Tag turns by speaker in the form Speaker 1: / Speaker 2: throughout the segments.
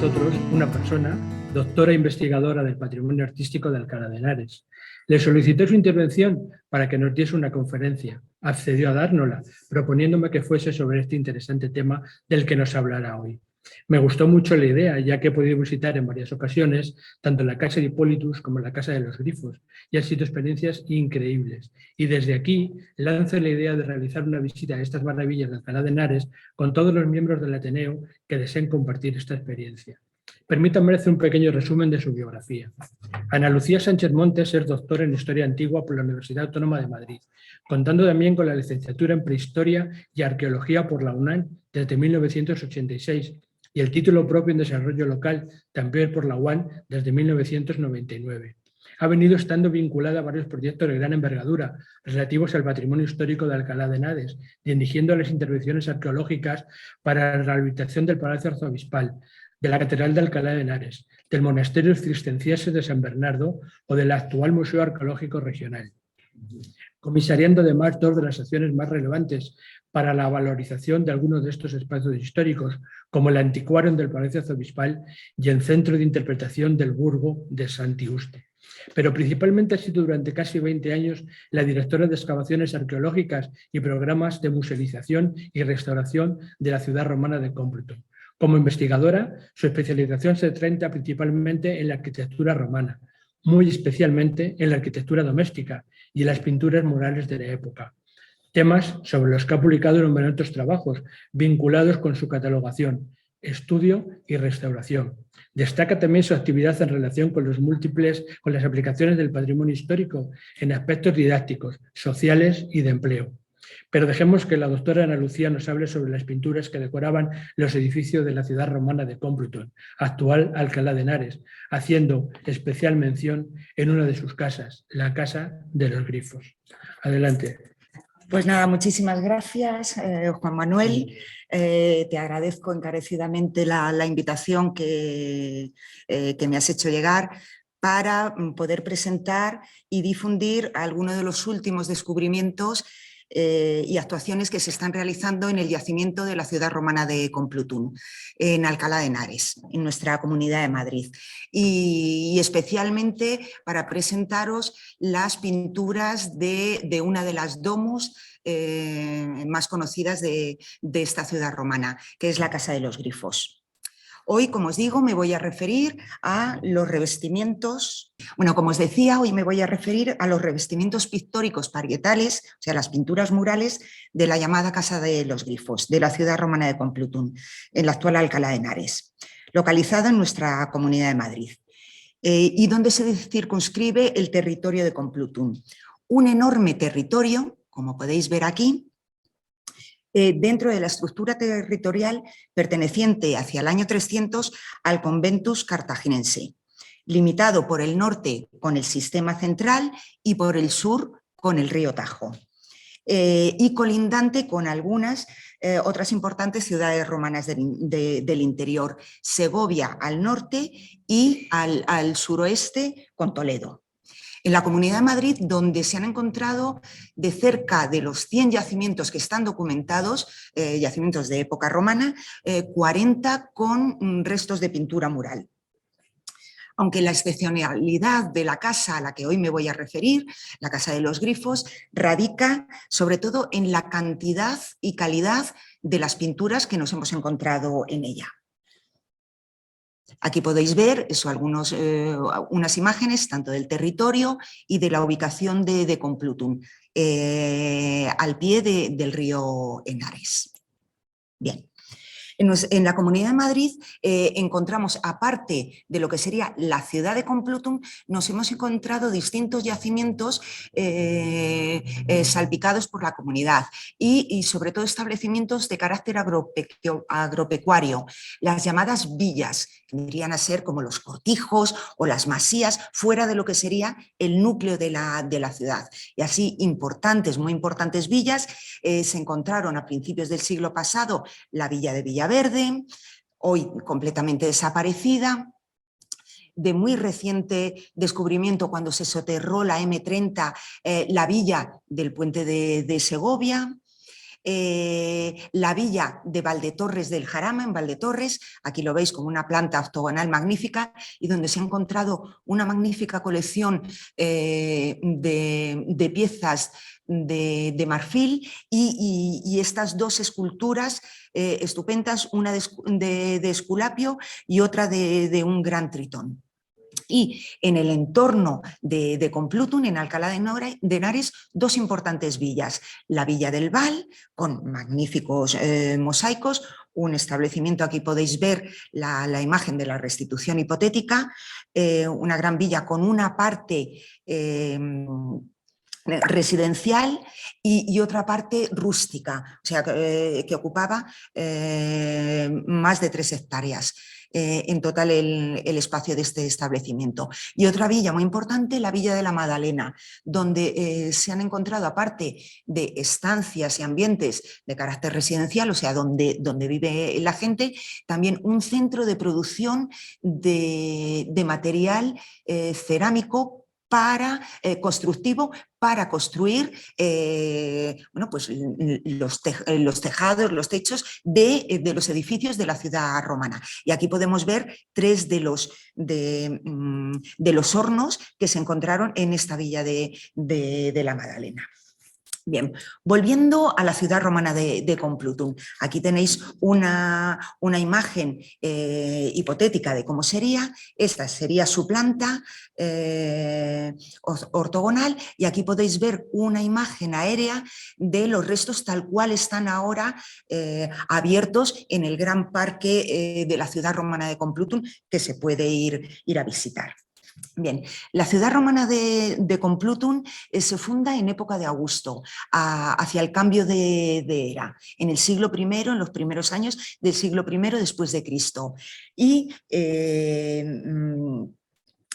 Speaker 1: nosotros una persona, doctora investigadora del patrimonio artístico de Alcalá de Henares. Le solicité su intervención para que nos diese una conferencia. Accedió a dárnosla, proponiéndome que fuese sobre este interesante tema del que nos hablará hoy. Me gustó mucho la idea, ya que he podido visitar en varias ocasiones tanto la Casa de Hipólitus como la Casa de los Grifos, y han sido experiencias increíbles. Y desde aquí lanzo la idea de realizar una visita a estas maravillas de Alcalá de Henares con todos los miembros del Ateneo que deseen compartir esta experiencia. Permítanme hacer un pequeño resumen de su biografía. Ana Lucía Sánchez Montes es doctora en Historia Antigua por la Universidad Autónoma de Madrid, contando también con la licenciatura en Prehistoria y Arqueología por la UNAM desde 1986 y el título propio en Desarrollo Local también por la UAM desde 1999. Ha venido estando vinculada a varios proyectos de gran envergadura relativos al patrimonio histórico de Alcalá de Henares, dirigiendo las intervenciones arqueológicas para la rehabilitación del Palacio Arzobispal, de la Catedral de Alcalá de Henares, del Monasterio Cisterciense de San Bernardo o del actual Museo Arqueológico Regional, comisariando además dos de las acciones más relevantes para la valorización de algunos de estos espacios históricos, como el antiquarium del Palacio Arzobispal y el Centro de Interpretación del Burgo de Santiuste. Pero principalmente ha sido durante casi 20 años la directora de excavaciones arqueológicas y programas de musealización y restauración de la ciudad romana de Complutum. Como investigadora, su especialización se centra principalmente en la arquitectura romana, muy especialmente en la arquitectura doméstica y en las pinturas murales de la época, temas sobre los que ha publicado numerosos trabajos vinculados con su catalogación, estudio y restauración. Destaca también su actividad en relación con las aplicaciones del patrimonio histórico en aspectos didácticos, sociales y de empleo. Pero dejemos que la doctora Ana Lucía nos hable sobre las pinturas que decoraban los edificios de la ciudad romana de Complutum, actual Alcalá de Henares, haciendo especial mención en una de sus casas, la Casa de los Grifos. Adelante.
Speaker 2: Pues nada, muchísimas gracias, Juan Manuel. Te agradezco encarecidamente la invitación que me has hecho llegar para poder presentar y difundir algunos de los últimos descubrimientos y actuaciones que se están realizando en el yacimiento de la ciudad romana de Complutum, en Alcalá de Henares, en nuestra Comunidad de Madrid. Y especialmente para presentaros las pinturas de una de las domus más conocidas de esta ciudad romana, que es la Casa de los Grifos. Hoy, como os digo, me voy a referir a los revestimientos. Bueno, como os decía, hoy me voy a referir a los revestimientos pictóricos parietales, o sea, las pinturas murales de la llamada Casa de los Grifos, de la ciudad romana de Complutum, en la actual Alcalá de Henares, localizada en nuestra Comunidad de Madrid, y donde se circunscribe el territorio de Complutum. Un enorme territorio, como podéis ver aquí, dentro de la estructura territorial perteneciente hacia el año 300 al Conventus cartaginense, limitado por el norte con el Sistema Central y por el sur con el río Tajo, y colindante con algunas otras importantes ciudades romanas del interior, Segovia al norte y al suroeste con Toledo. En la Comunidad de Madrid, donde se han encontrado de cerca de los 100 yacimientos que están documentados, yacimientos de época romana, 40 con restos de pintura mural. Aunque la excepcionalidad de la casa a la que hoy me voy a referir, la Casa de los Grifos, radica sobre todo en la cantidad y calidad de las pinturas que nos hemos encontrado en ella. Aquí podéis ver unas imágenes tanto del territorio y de la ubicación de Complutum, al pie del río Henares. Bien. En la Comunidad de Madrid encontramos, aparte de lo que sería la ciudad de Complutum, nos hemos encontrado distintos yacimientos salpicados por la comunidad y sobre todo establecimientos de carácter agropecuario, las llamadas villas, que vendrían a ser como los cortijos o las masías, fuera de lo que sería el núcleo de la ciudad. Y así muy importantes villas se encontraron a principios del siglo pasado, la villa de Villaverde, hoy completamente desaparecida. De muy reciente descubrimiento, cuando se soterró la M30, la villa del puente de Segovia. la villa de Valdetorres del Jarama, en Valdetorres, aquí lo veis como una planta octogonal magnífica y donde se ha encontrado una magnífica colección de piezas de marfil y estas dos esculturas estupendas, una de Esculapio y otra de un gran tritón. Y en el entorno de Complutum, en Alcalá de Henares, dos importantes villas. La Villa del Val, con magníficos mosaicos, un establecimiento, aquí podéis ver la imagen de la restitución hipotética, una gran villa con una parte residencial y otra parte rústica, o sea, que ocupaba más de 3 hectáreas. En total el espacio de este establecimiento. Y otra villa muy importante, la Villa de la Madalena, donde se han encontrado, aparte de estancias y ambientes de carácter residencial, o sea, donde vive la gente, también un centro de producción de material cerámico constructivo para construir bueno, pues los tejados, los techos de los edificios de la ciudad romana. Y aquí podemos ver 3 de los hornos que se encontraron en esta villa de la Madalena. Bien, volviendo a la ciudad romana de Complutum, aquí tenéis una imagen hipotética de cómo sería. Esta sería su planta ortogonal y aquí podéis ver una imagen aérea de los restos tal cual están ahora abiertos en el gran parque de la ciudad romana de Complutum que se puede ir a visitar. Bien, la ciudad romana de Complutum se funda en época de Augusto, hacia el cambio de era, en el siglo I, en los primeros años del siglo I después de Cristo. Y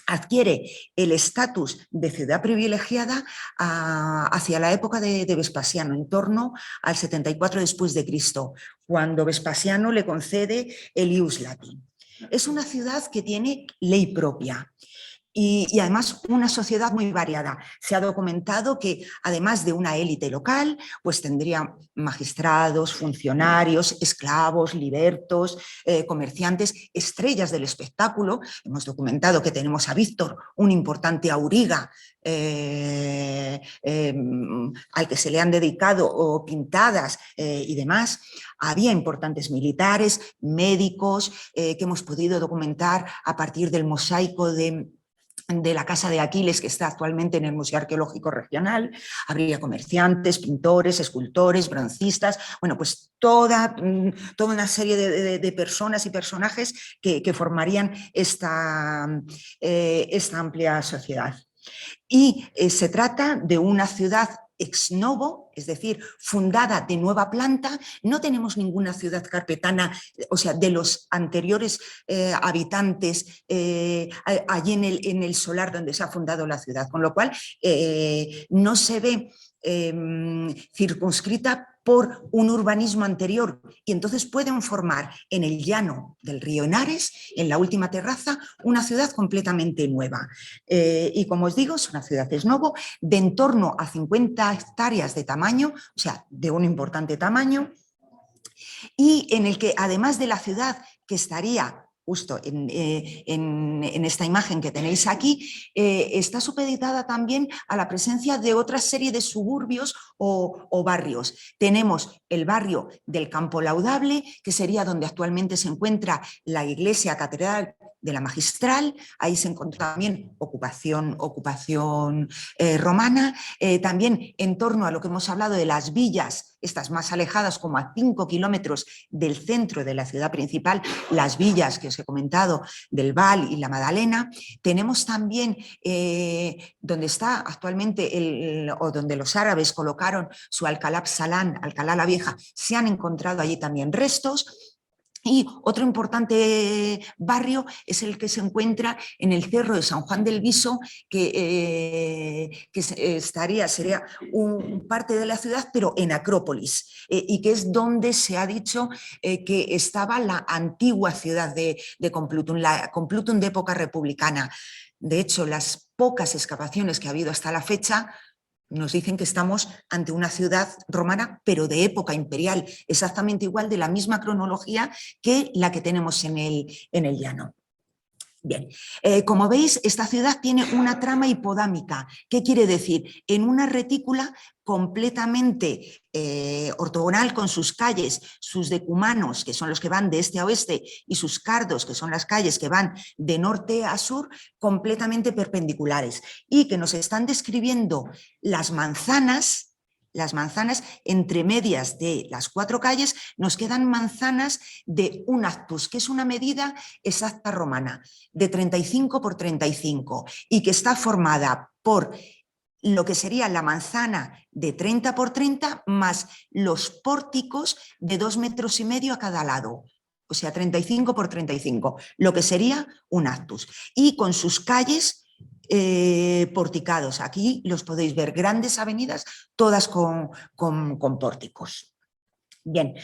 Speaker 2: adquiere el estatus de ciudad privilegiada hacia la época de Vespasiano, en torno al 74 después de Cristo, cuando Vespasiano le concede el ius lati. Es una ciudad que tiene ley propia. Y además una sociedad muy variada. Se ha documentado que además de una élite local, pues tendría magistrados, funcionarios, esclavos, libertos, comerciantes, estrellas del espectáculo. Hemos documentado que tenemos a Víctor, un importante auriga, al que se le han dedicado pintadas y demás. Había importantes militares, médicos, que hemos podido documentar a partir del mosaico de la Casa de Aquiles, que está actualmente en el Museo Arqueológico Regional. Habría comerciantes, pintores, escultores, broncistas, bueno, pues toda una serie de personas y personajes que formarían esta amplia sociedad. Y se trata de una ciudad ex novo, es decir, fundada de nueva planta. No tenemos ninguna ciudad carpetana, o sea, de los anteriores habitantes allí en el solar donde se ha fundado la ciudad, con lo cual no se ve circunscrita por un urbanismo anterior y entonces pueden formar en el llano del río Henares, en la última terraza, una ciudad completamente nueva. Y como os digo, es una ciudad ex novo de en torno a 50 hectáreas de tamaño, o sea, de un importante tamaño, y en el que además de la ciudad que estaría justo en esta imagen que tenéis aquí, está supeditada también a la presencia de otra serie de suburbios o barrios. Tenemos el barrio del Campo Laudable, que sería donde actualmente se encuentra la iglesia catedral de la Magistral. Ahí se encontró también ocupación romana, también en torno a lo que hemos hablado de las villas, estas más alejadas, como a 5 kilómetros del centro de la ciudad principal, las villas que os he comentado del Val y la Madalena. Tenemos también donde está actualmente o donde los árabes colocaron su Alcalá Salán, Alcalá la Vieja, se han encontrado allí también restos. Y otro importante barrio es el que se encuentra en el Cerro de San Juan del Viso, que sería parte de la ciudad, pero en Acrópolis, y que es donde se ha dicho que estaba la antigua ciudad de Complutum, la Complutum de época republicana. De hecho, las pocas excavaciones que ha habido hasta la fecha nos dicen que estamos ante una ciudad romana, pero de época imperial, exactamente igual, de la misma cronología que la que tenemos en el llano. Bien, como veis, esta ciudad tiene una trama hipodámica. ¿Qué quiere decir? En una retícula completamente ortogonal, con sus calles, sus decumanos, que son los que van de este a oeste, y sus cardos, que son las calles que van de norte a sur, completamente perpendiculares, y que nos están describiendo las manzanas entre medias de las 4 calles, nos quedan manzanas de un actus, que es una medida exacta romana, de 35 por 35, y que está formada por lo que sería la manzana de 30 por 30 más los pórticos de 2,5 metros a cada lado. O sea, 35 por 35, lo que sería un actus. Y con sus calles porticados. Aquí los podéis ver, grandes avenidas, todas con pórticos. Bien,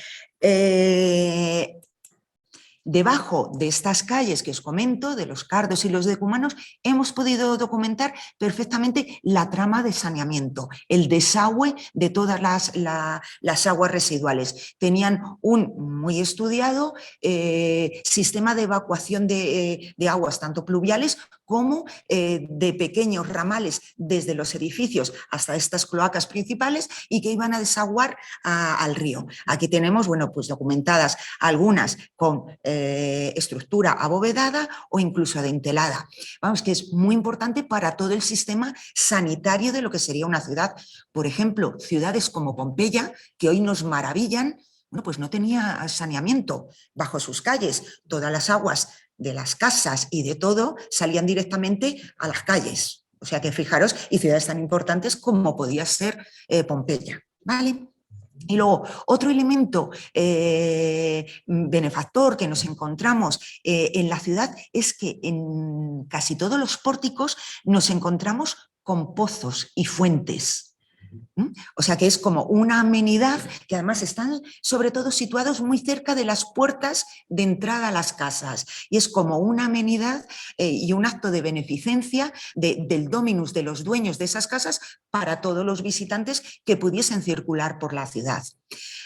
Speaker 2: debajo de estas calles que os comento, de los cardos y los decumanos, hemos podido documentar perfectamente la trama de saneamiento, el desagüe de todas las aguas residuales. Tenían un muy estudiado sistema de evacuación de aguas, tanto pluviales como de pequeños ramales desde los edificios hasta estas cloacas principales, y que iban a desaguar al río. Aquí tenemos, bueno, pues documentadas algunas con estructura abovedada o incluso adintelada. Vamos, que es muy importante para todo el sistema sanitario de lo que sería una ciudad. Por ejemplo, ciudades como Pompeya, que hoy nos maravillan, bueno, pues no tenía saneamiento bajo sus calles. Todas las aguas de las casas y de todo salían directamente a las calles. O sea que fijaros, y ciudades tan importantes como podía ser Pompeya, ¿vale? Y luego, otro elemento benefactor que nos encontramos en la ciudad es que en casi todos los pórticos nos encontramos con pozos y fuentes. O sea que es como una amenidad que además están sobre todo situados muy cerca de las puertas de entrada a las casas, y es como una amenidad y un acto de beneficencia del dominus, de los dueños de esas casas, para todos los visitantes que pudiesen circular por la ciudad.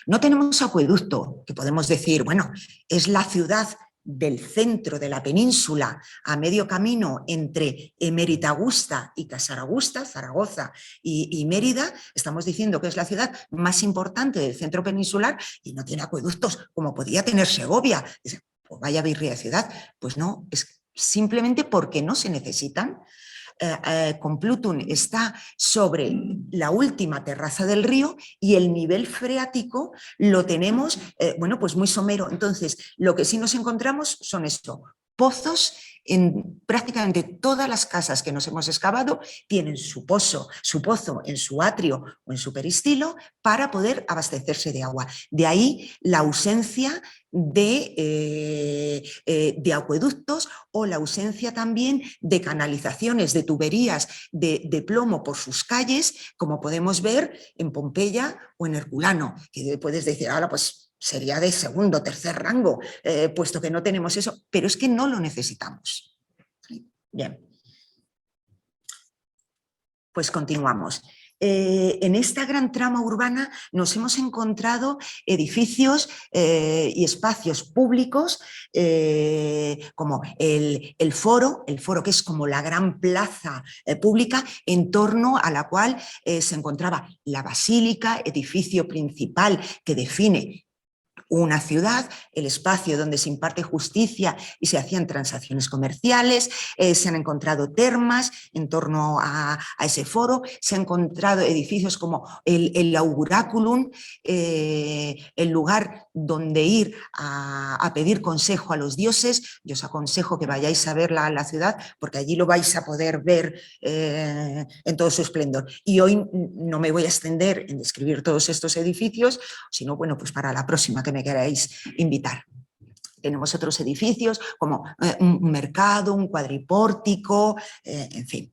Speaker 2: No tenemos acueducto, que podemos decir, bueno, es la ciudad del centro de la península, a medio camino entre Emérita Augusta y Casar Augusta, Zaragoza y Mérida. Estamos diciendo que es la ciudad más importante del centro peninsular y no tiene acueductos como podía tener Segovia. Pues vaya birria de ciudad. Pues no, es simplemente porque no se necesitan. Complutum está sobre la última terraza del río y el nivel freático lo tenemos, bueno, pues muy somero. Entonces, lo que sí nos encontramos son esto, pozos. En prácticamente todas las casas que nos hemos excavado tienen su pozo en su atrio o en su peristilo para poder abastecerse de agua. De ahí la ausencia de acueductos, o la ausencia también de canalizaciones, de tuberías de plomo por sus calles, como podemos ver en Pompeya o en Herculano, que puedes decir, ahora pues sería de segundo o tercer rango, puesto que no tenemos eso, pero es que no lo necesitamos. Bien. Pues continuamos. En esta gran trama urbana nos hemos encontrado edificios y espacios públicos como el foro, que es como la gran plaza pública en torno a la cual se encontraba la basílica, edificio principal que define una ciudad, el espacio donde se imparte justicia y se hacían transacciones comerciales. Se han encontrado termas en torno a ese foro, se han encontrado edificios como el Auguraculum, el lugar donde ir a pedir consejo a los dioses. Yo os aconsejo que vayáis a ver la ciudad, porque allí lo vais a poder ver en todo su esplendor. Y hoy no me voy a extender en describir todos estos edificios, sino, bueno, pues para la próxima que me queráis invitar. Tenemos otros edificios como un mercado, un cuadripórtico, en fin.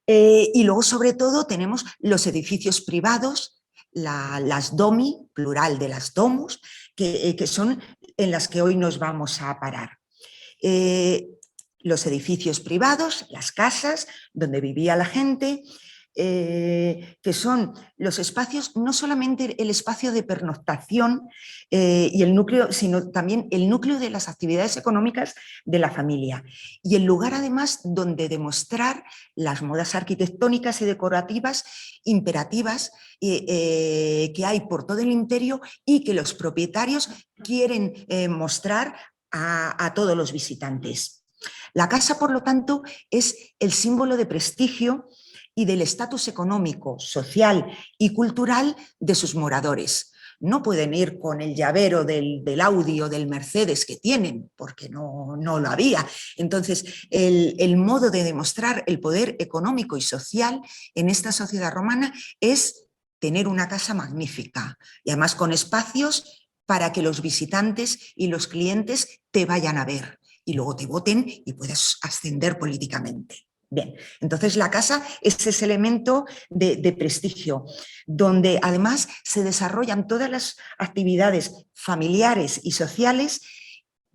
Speaker 2: Y luego, sobre todo, tenemos los edificios privados, las domi, plural de las domus, que son en las que hoy nos vamos a parar. Los edificios privados, las casas donde vivía la gente, que son los espacios, no solamente el espacio de pernoctación y el núcleo, sino también el núcleo de las actividades económicas de la familia. Y el lugar además donde demostrar las modas arquitectónicas y decorativas imperativas que hay por todo el imperio y que los propietarios quieren mostrar a todos los visitantes. La casa, por lo tanto, es el símbolo de prestigio y del estatus económico, social y cultural de sus moradores. No pueden ir con el llavero del Audi o del Mercedes que tienen, porque no lo había. Entonces, el modo de demostrar el poder económico y social en esta sociedad romana es tener una casa magnífica y además con espacios para que los visitantes y los clientes te vayan a ver y luego te voten y puedas ascender políticamente. Bien, entonces la casa es ese elemento de prestigio, donde además se desarrollan todas las actividades familiares y sociales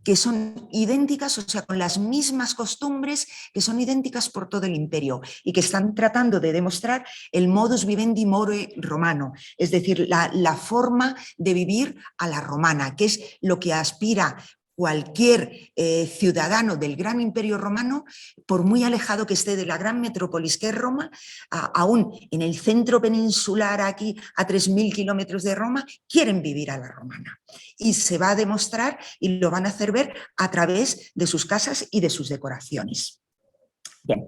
Speaker 2: que son idénticas, o sea, con las mismas costumbres que son idénticas por todo el imperio y que están tratando de demostrar el modus vivendi more romano, es decir, la forma de vivir a la romana, que es lo que aspira cualquier ciudadano del gran imperio romano, por muy alejado que esté de la gran metrópolis que es Roma, aún en el centro peninsular aquí a 3.000 kilómetros de Roma, quieren vivir a la romana. Y se va a demostrar y lo van a hacer ver a través de sus casas y de sus decoraciones. Bien.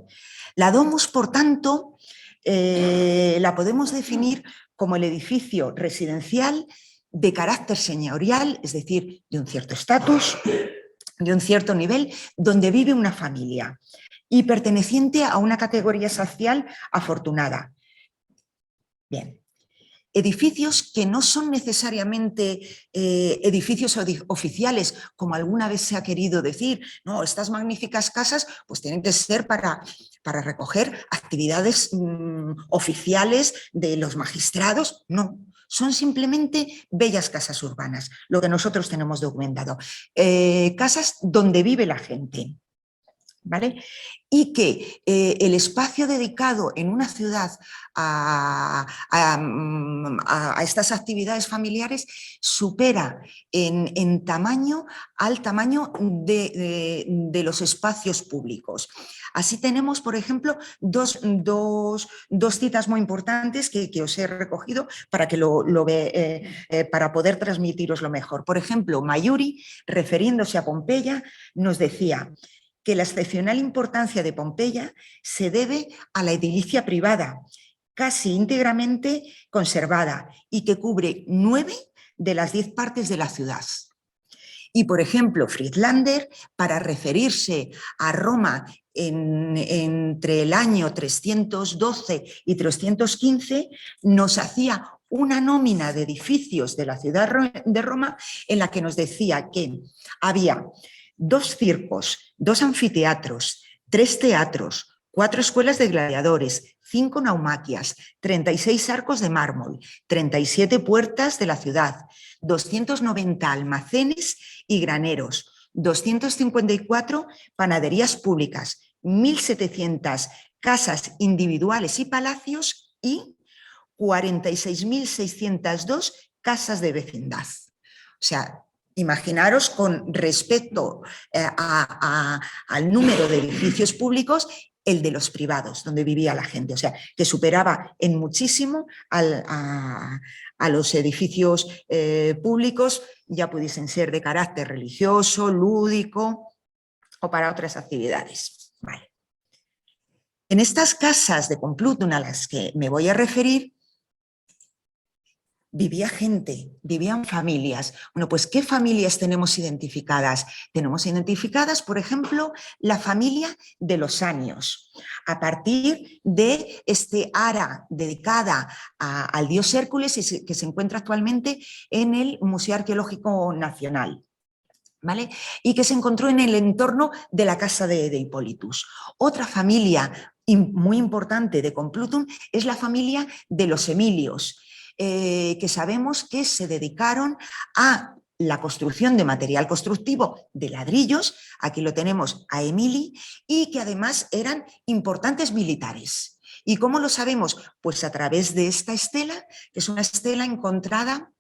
Speaker 2: La domus, por tanto, la podemos definir como el edificio residencial de carácter señorial, es decir, de un cierto estatus, de un cierto nivel, donde vive una familia y perteneciente a una categoría social afortunada. Bien. Edificios que no son necesariamente edificios oficiales, como alguna vez se ha querido decir. No, estas magníficas casas pues tienen que ser para recoger actividades oficiales de los magistrados. No, son simplemente bellas casas urbanas, lo que nosotros tenemos documentado. Casas donde vive la gente. ¿Vale? Y que el espacio dedicado en una ciudad a estas actividades familiares supera en tamaño al tamaño de los espacios públicos. Así tenemos, por ejemplo, dos citas muy importantes que os he recogido para, para poder transmitiroslo mejor. Por ejemplo, Maiuri, refiriéndose a Pompeya, nos decía que la excepcional importancia de Pompeya se debe a la edilicia privada, casi íntegramente conservada y que cubre 9 de las 10 partes de la ciudad. Y, por ejemplo, Friedlander, para referirse a Roma entre el año 312 y 315, nos hacía una nómina de edificios de la ciudad de Roma en la que nos decía que había 2 circos, 2 anfiteatros, 3 teatros, 4 escuelas de gladiadores, 5 naumaquias, 36 arcos de mármol, 37 puertas de la ciudad, 290 almacenes y graneros, 254 panaderías públicas, 1.700 casas individuales y palacios y 46.602 casas de vecindad. O sea, imaginaros con respecto al número de edificios públicos, el de los privados, donde vivía la gente. O sea, que superaba en muchísimo a los edificios públicos, ya pudiesen ser de carácter religioso, lúdico o para otras actividades. Vale. En estas casas de Complutum a las que me voy a referir, vivía gente, vivían familias. Bueno, pues ¿qué familias tenemos identificadas? Tenemos identificadas, por ejemplo, la familia de los Anios, a partir de este ara dedicada al dios Hércules que se encuentra actualmente en el Museo Arqueológico Nacional. ¿Vale? Y que se encontró en el entorno de la casa de Hippolytus. Otra familia muy importante de Complutum es la familia de los Emilios, que sabemos que se dedicaron a la construcción de material constructivo de ladrillos, aquí lo tenemos a Emili, y que además eran importantes militares. ¿Y cómo lo sabemos? Pues a través de esta estela, que es una estela encontrada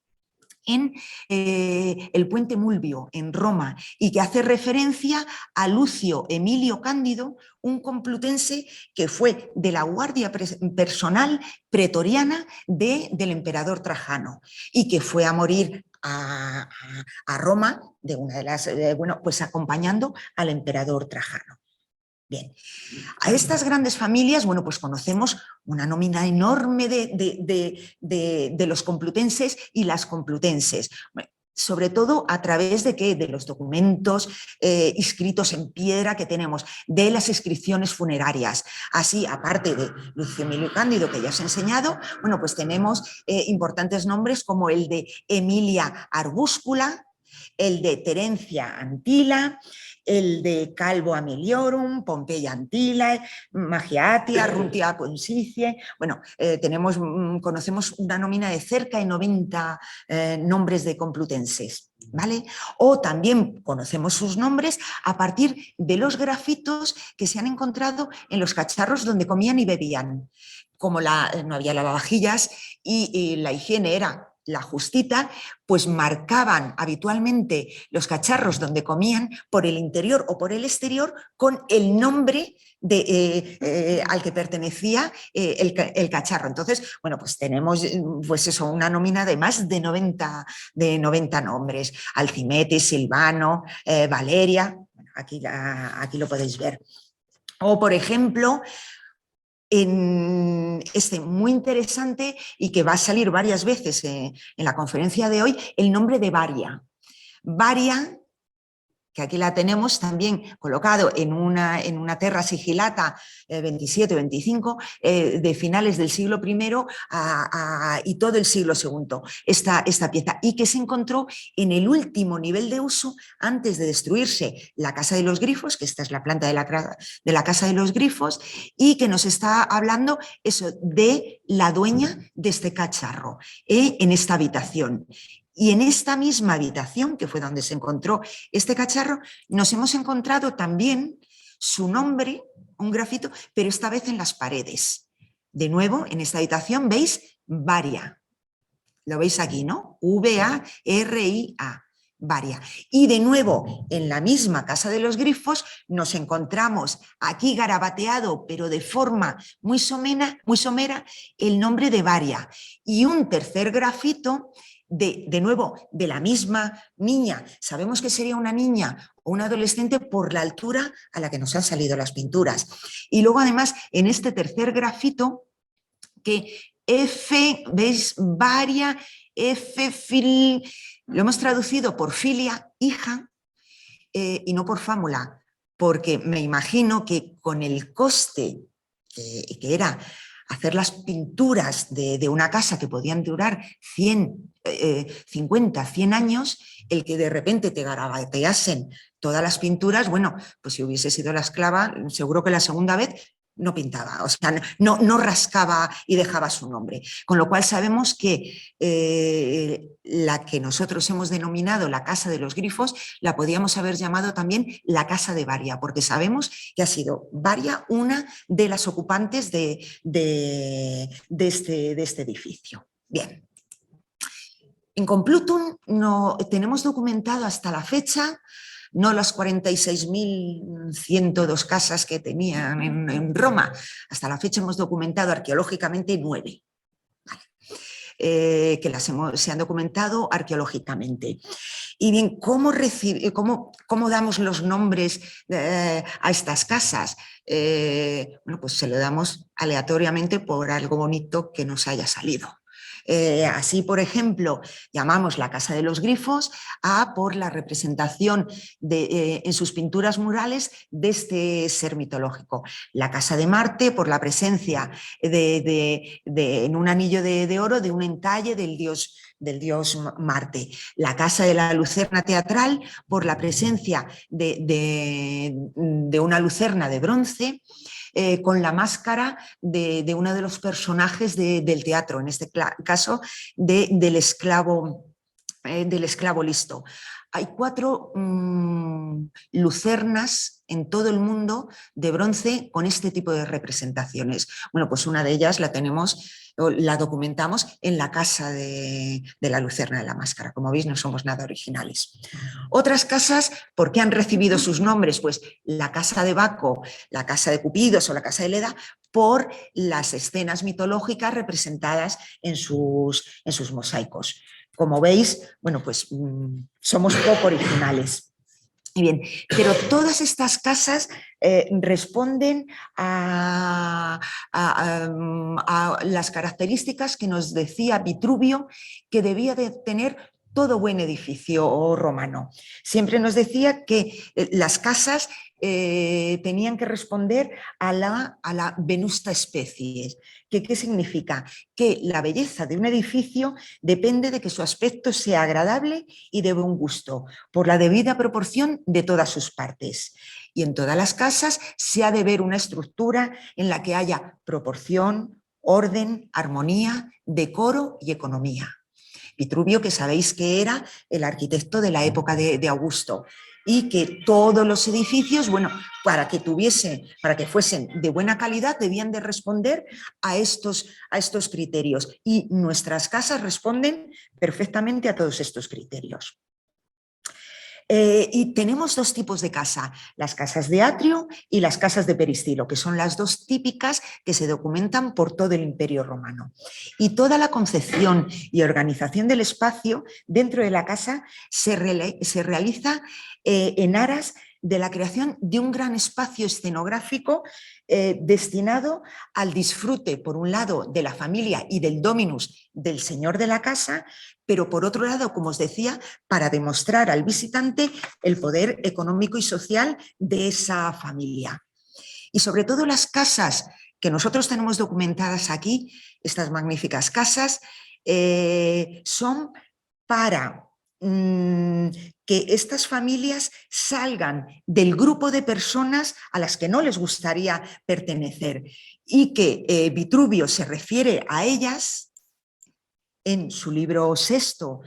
Speaker 2: en el puente Mulvio, en Roma, y que hace referencia a Lucio Emilio Cándido, un complutense que fue de la guardia personal pretoriana del emperador Trajano y que fue a morir a Roma de una de las, bueno, pues acompañando al emperador Trajano. Bien, a estas grandes familias, bueno, pues conocemos una nómina enorme de los complutenses y las complutenses, sobre todo a través de ¿qué? De los documentos inscritos en piedra que tenemos, de las inscripciones funerarias. Así, aparte de Lucio Emilio Cándido, que ya os he enseñado, bueno, pues tenemos importantes nombres como el de Emilia Arbúscula, el de Terencia Antila, el de Calvo Ameliorum, Pompeya Antilae, Magia Atia, Runtia Concicie. Bueno, conocemos una nómina de cerca de 90 nombres de complutenses, ¿vale? O también conocemos sus nombres a partir de los grafitos que se han encontrado en los cacharros donde comían y bebían. Como no había lavavajillas y la higiene era la justita, pues marcaban habitualmente los cacharros donde comían por el interior o por el exterior con el nombre al que pertenecía el cacharro. Entonces, bueno, pues tenemos pues eso, una nómina de más de 90 nombres. Alcimete, Silvano, Valeria, bueno, aquí lo podéis ver. O, por ejemplo, en muy interesante y que va a salir varias veces en la conferencia de hoy, el nombre de Varia. Varia, que aquí la tenemos también colocado en una terra sigilata 27-25 de finales del siglo I y todo el siglo II, esta pieza, y que se encontró en el último nivel de uso antes de destruirse la Casa de los Grifos, que esta es la planta de la Casa de los Grifos, y que nos está hablando eso de la dueña de este cacharro en esta habitación. Y en esta misma habitación, que fue donde se encontró este cacharro, nos hemos encontrado también su nombre, un grafito, pero esta vez en las paredes. De nuevo, en esta habitación veis Varia. Lo veis aquí, ¿no? V-A-R-I-A. Varia. Y de nuevo, en la misma Casa de los Grifos, nos encontramos aquí garabateado, pero de forma muy somera, el nombre de Varia. Y un tercer grafito de nuevo, de la misma niña. Sabemos que sería una niña o una adolescente por la altura a la que nos han salido las pinturas. Y luego, además, en este tercer grafito, que F, ¿veis? Varia, F, lo hemos traducido por filia, hija, y no por fámula, porque me imagino que con el coste que era hacer las pinturas de una casa que podían durar 50, 100 años, el que de repente te garabateasen todas las pinturas, bueno, pues si hubiese sido la esclava, seguro que la segunda vez no pintaba, o sea, no rascaba y dejaba su nombre. Con lo cual sabemos que la que nosotros hemos denominado la Casa de los Grifos, la podíamos haber llamado también la Casa de Varia, porque sabemos que ha sido Varia una de las ocupantes de este edificio. Bien. En Complutum tenemos documentado hasta la fecha no las 46.102 casas que tenían en Roma. Hasta la fecha hemos documentado arqueológicamente 9, ¿vale? Que se han documentado arqueológicamente. Y bien, ¿cómo damos los nombres a estas casas? Bueno, pues se lo damos aleatoriamente por algo bonito que nos haya salido. Así, por ejemplo, llamamos la Casa de los Grifos por la representación en sus pinturas murales de este ser mitológico. La Casa de Marte por la presencia en un anillo de oro de un entalle del dios Marte. La Casa de la Lucerna Teatral por la presencia de una lucerna de bronce, con la máscara de uno de los personajes del teatro, en este caso del esclavo listo. Hay 4 lucernas en todo el mundo de bronce con este tipo de representaciones. Bueno, pues una de ellas la tenemos, la documentamos en la casa de la Lucerna de la Máscara. Como veis, no somos nada originales. Otras casas, ¿por qué han recibido sus nombres? Pues la casa de Baco, la casa de Cupidos o la casa de Leda, por las escenas mitológicas representadas en sus mosaicos. Como veis, bueno, pues somos poco originales. Y bien, pero todas estas casas responden a las características que nos decía Vitruvio que debía de tener todo buen edificio romano. Siempre nos decía que las casas tenían que responder a la venusta especie. ¿Qué significa? Que la belleza de un edificio depende de que su aspecto sea agradable y de buen gusto, por la debida proporción de todas sus partes. Y en todas las casas se ha de ver una estructura en la que haya proporción, orden, armonía, decoro y economía. Vitruvio, que sabéis que era el arquitecto de la época de Augusto, y que todos los edificios, bueno, para que fuesen de buena calidad, debían de responder a estos criterios. Y nuestras casas responden perfectamente a todos estos criterios. Y tenemos dos tipos de casa, las casas de atrio y las casas de peristilo, que son las dos típicas que se documentan por todo el Imperio Romano. Y toda la concepción y organización del espacio dentro de la casa se realiza en aras de la creación de un gran espacio escenográfico destinado al disfrute, por un lado, de la familia y del dominus del señor de la casa, pero por otro lado, como os decía, para demostrar al visitante el poder económico y social de esa familia. Y sobre todo las casas que nosotros tenemos documentadas aquí, estas magníficas casas, son para que estas familias salgan del grupo de personas a las que no les gustaría pertenecer, y que Vitruvio se refiere a ellas en su libro sexto,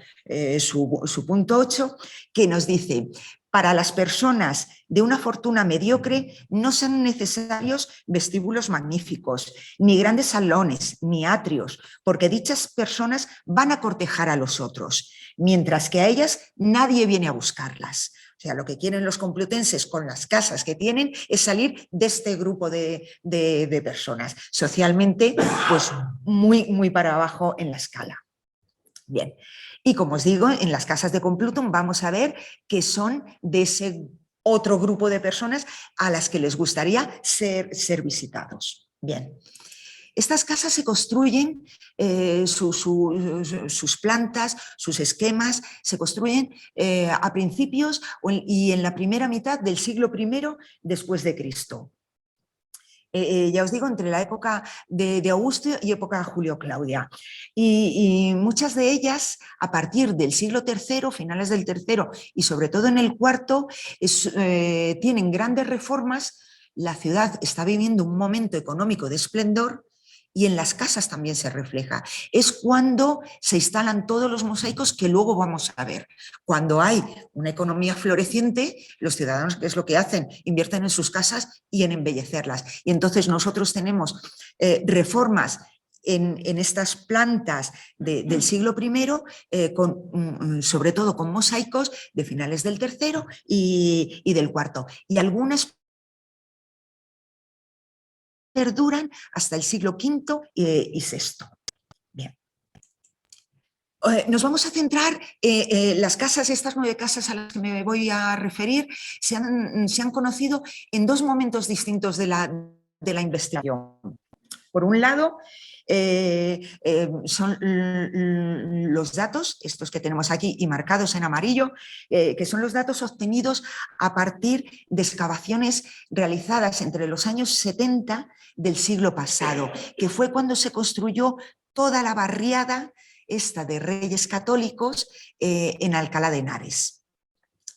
Speaker 2: su punto 8, que nos dice: para las personas de una fortuna mediocre no son necesarios vestíbulos magníficos, ni grandes salones, ni atrios, porque dichas personas van a cortejar a los otros, mientras que a ellas nadie viene a buscarlas. O sea, lo que quieren los complutenses con las casas que tienen es salir de este grupo de personas, socialmente pues muy para abajo en la escala. Bien, y como os digo, en las casas de Complutum vamos a ver que son de ese otro grupo de personas a las que les gustaría ser visitados. Bien, estas casas se construyen, sus plantas, sus esquemas, se construyen a principios y en la primera mitad del siglo I después de Cristo. Ya os digo, entre la época de Augusto y época Julio Claudia. Y muchas de ellas, a partir del siglo III, finales del III y sobre todo en el IV, tienen grandes reformas. La ciudad está viviendo un momento económico de esplendor, y en las casas también se refleja. Es cuando se instalan todos los mosaicos que luego vamos a ver. Cuando hay una economía floreciente, los ciudadanos, ¿qué es lo que hacen? Invierten en sus casas y en embellecerlas. Y entonces nosotros tenemos reformas en estas plantas del siglo I, sobre todo con mosaicos de finales del III y del IV. Y algunas perduran hasta el siglo V y VI. Bien. Nos vamos a centrar, las casas, estas 9 casas a las que me voy a referir, se han conocido en dos momentos distintos de la investigación. Por un lado, son los datos, estos que tenemos aquí y marcados en amarillo, que son los datos obtenidos a partir de excavaciones realizadas entre los años 70 del siglo pasado, que fue cuando se construyó toda la barriada esta de Reyes Católicos en Alcalá de Henares.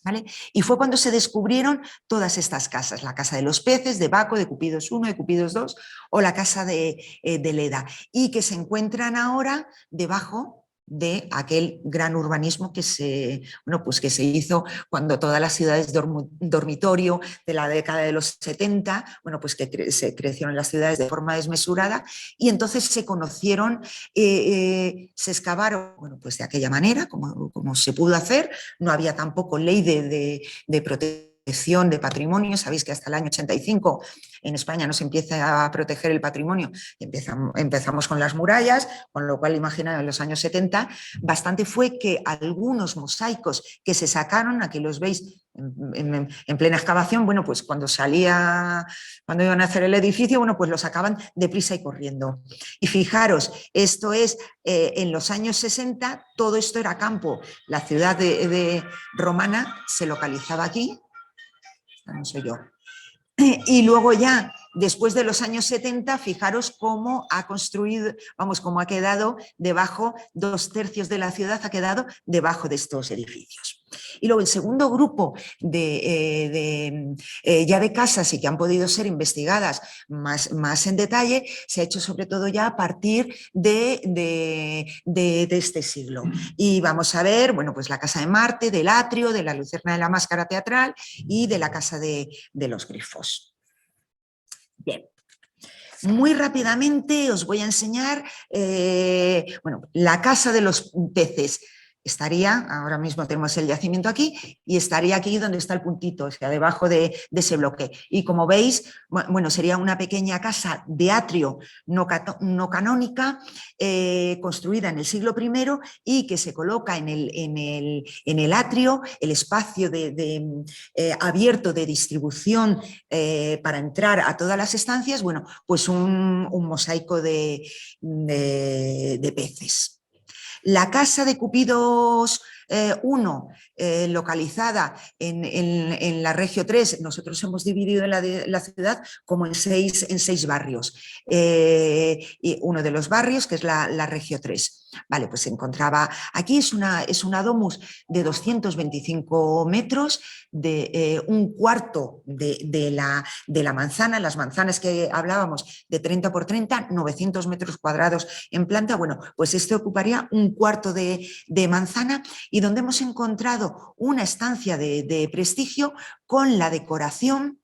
Speaker 2: ¿Vale? Y fue cuando se descubrieron todas estas casas, la casa de los peces, de Baco, de Cupidos I, de Cupidos II, o la casa de Leda, y que se encuentran ahora debajo de aquel gran urbanismo que se, bueno, pues que se hizo cuando todas las ciudades dormitorio de la década de los 70, bueno, pues que se crecieron las ciudades de forma desmesurada y entonces se conocieron, se excavaron, bueno, pues de aquella manera, como se pudo hacer. No había tampoco ley de protección de patrimonio. Sabéis que hasta el año 85 en España no se empieza a proteger el patrimonio, empezamos con las murallas, con lo cual imagina en los años 70, bastante fue que algunos mosaicos que se sacaron, aquí los veis en plena excavación, bueno, pues cuando iban a hacer el edificio, bueno, pues lo sacaban deprisa y corriendo. Y fijaros, esto es en los años 60, todo esto era campo. La ciudad de romana se localizaba aquí, no sé yo. Y luego ya, después de los años 70, fijaros cómo ha construido, vamos, cómo ha quedado debajo, 2/3 de la ciudad ha quedado debajo de estos edificios. Y luego el segundo grupo ya de casas y que han podido ser investigadas más en detalle, se ha hecho sobre todo ya a partir de este siglo. Y vamos a ver, bueno, pues la Casa de Marte, del Atrio, de la Lucerna de la Máscara Teatral y de la Casa de los Grifos. Bien. Muy rápidamente os voy a enseñar, bueno, la Casa de los Peces. Ahora mismo tenemos el yacimiento aquí y estaría aquí donde está el puntito, o sea, debajo de ese bloque. Y como veis, bueno, sería una pequeña casa de atrio no canónica, construida en el siglo I y que se coloca en el atrio, el espacio abierto de distribución para entrar a todas las estancias, bueno, pues un mosaico de peces. La casa de Cúpidos 1, localizada en la Regio 3, nosotros hemos dividido la ciudad como en seis barrios. Y uno de los barrios, que es la Regio 3. Vale, pues se encontraba aquí, es una domus de 225 metros, de un cuarto de la manzana, las manzanas que hablábamos de 30 por 30, 900 metros cuadrados en planta. Bueno, pues este ocuparía un cuarto de manzana y donde hemos encontrado una estancia de prestigio con la decoración.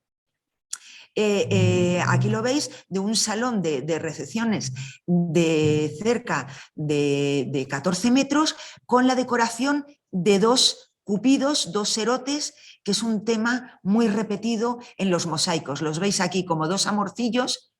Speaker 2: Aquí lo veis, de un salón de recepciones de cerca de 14 metros con la decoración de 2 cupidos, 2 serotes, que es un tema muy repetido en los mosaicos. Los veis aquí como 2 amorcillos,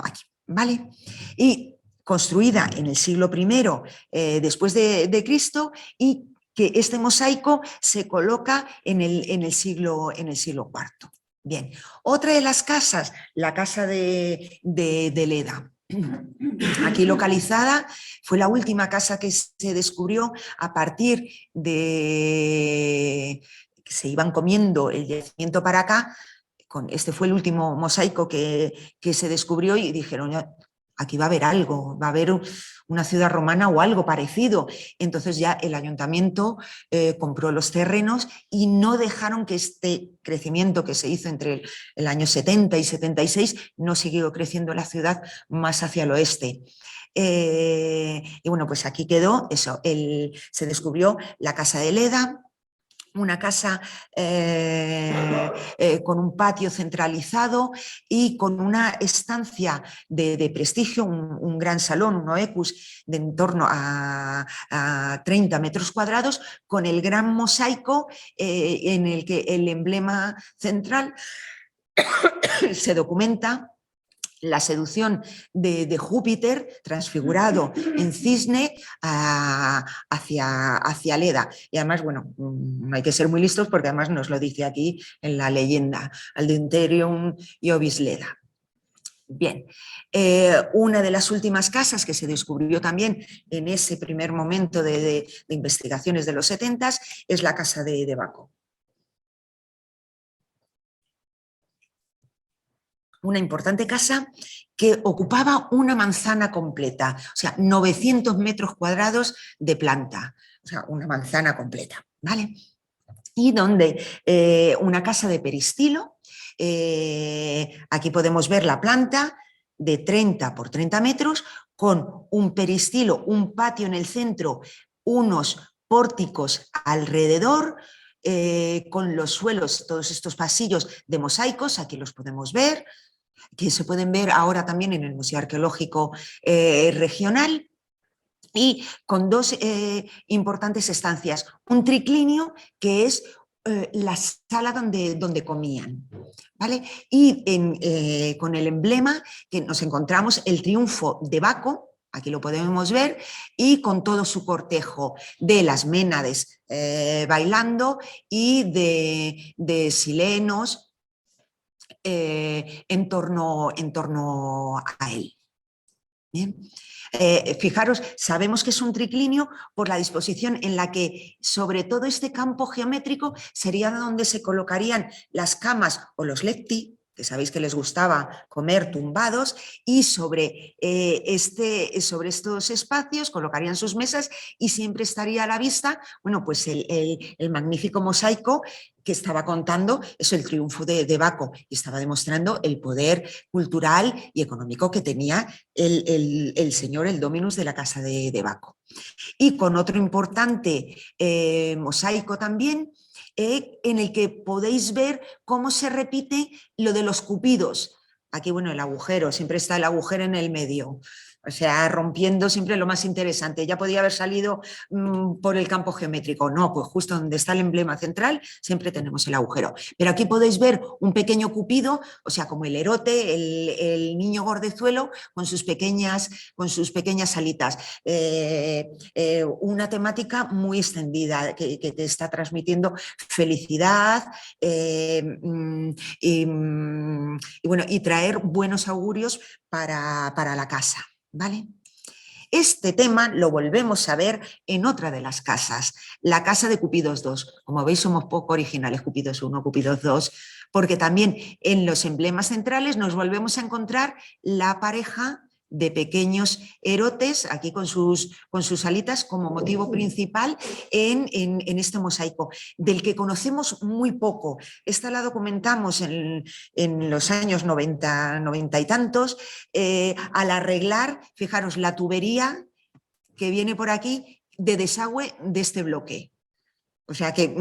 Speaker 2: aquí, ¿vale? Y construida en el siglo I después de Cristo y que este mosaico se coloca en el siglo IV. Bien, otra de las casas, la casa de Leda. Aquí localizada, fue la última casa que se descubrió a partir de que se iban comiendo el yacimiento para acá. Este fue el último mosaico que se descubrió y dijeron, aquí va a haber algo, va a haber una ciudad romana o algo parecido. Entonces ya el ayuntamiento compró los terrenos y no dejaron que este crecimiento que se hizo entre el año 70 y 76 no siguió creciendo la ciudad más hacia el oeste. Y bueno, pues aquí quedó eso, se descubrió la casa de Leda, una casa con un patio centralizado y con una estancia de prestigio, un gran salón, un oecus de en torno a 30 metros cuadrados, con el gran mosaico en el que el emblema central se documenta la seducción de Júpiter transfigurado en cisne hacia Leda. Y además, bueno, no hay que ser muy listos porque además nos lo dice aquí en la leyenda, Adulterium Iobis Leda. Bien, una de las últimas casas que se descubrió también en ese primer momento de investigaciones de los 70 es la casa de Baco. Una importante casa que ocupaba una manzana completa, o sea, 900 metros cuadrados de planta, o sea, una manzana completa, ¿vale? Y donde una casa de peristilo, aquí podemos ver la planta, de 30 por 30 metros, con un peristilo, un patio en el centro, unos pórticos alrededor, con los suelos, todos estos pasillos de mosaicos, aquí los podemos ver, que se pueden ver ahora también en el Museo Arqueológico Regional, y con dos importantes estancias, un triclinio que es la sala donde comían, ¿vale? Y con el emblema que nos encontramos el triunfo de Baco, aquí lo podemos ver, y con todo su cortejo de las Ménades bailando y de silenos en torno a él. Bien. Fijaros, sabemos que es un triclinio por la disposición en la que sobre todo este campo geométrico sería donde se colocarían las camas o los lecti, que sabéis que les gustaba comer tumbados, y sobre estos espacios colocarían sus mesas y siempre estaría a la vista, bueno, pues el magnífico mosaico que estaba contando eso, el triunfo de Baco, y estaba demostrando el poder cultural y económico que tenía el señor, el dominus de la casa de Baco. Y con otro importante mosaico también, en el que podéis ver cómo se repite lo de los cupidos. Aquí, bueno, el agujero, siempre está el agujero en el medio. O sea, rompiendo siempre lo más interesante. Ya podía haber salido por el campo geométrico. No, pues justo donde está el emblema central siempre tenemos el agujero. Pero aquí podéis ver un pequeño cupido, o sea, como el erote, el niño gordezuelo con sus pequeñas alitas. Una temática muy extendida que te está transmitiendo felicidad y bueno, y traer buenos augurios para la casa. ¿Vale? Este tema lo volvemos a ver en otra de las casas, la casa de Cupidos II. Como veis, somos poco originales, Cupidos I, Cupidos II, porque también en los emblemas centrales nos volvemos a encontrar la pareja de pequeños erotes, aquí con sus alitas como motivo principal en este mosaico, del que conocemos muy poco. Esta la documentamos en los años 90 y tantos, al arreglar, fijaros, la tubería que viene por aquí de desagüe de este bloque. O sea que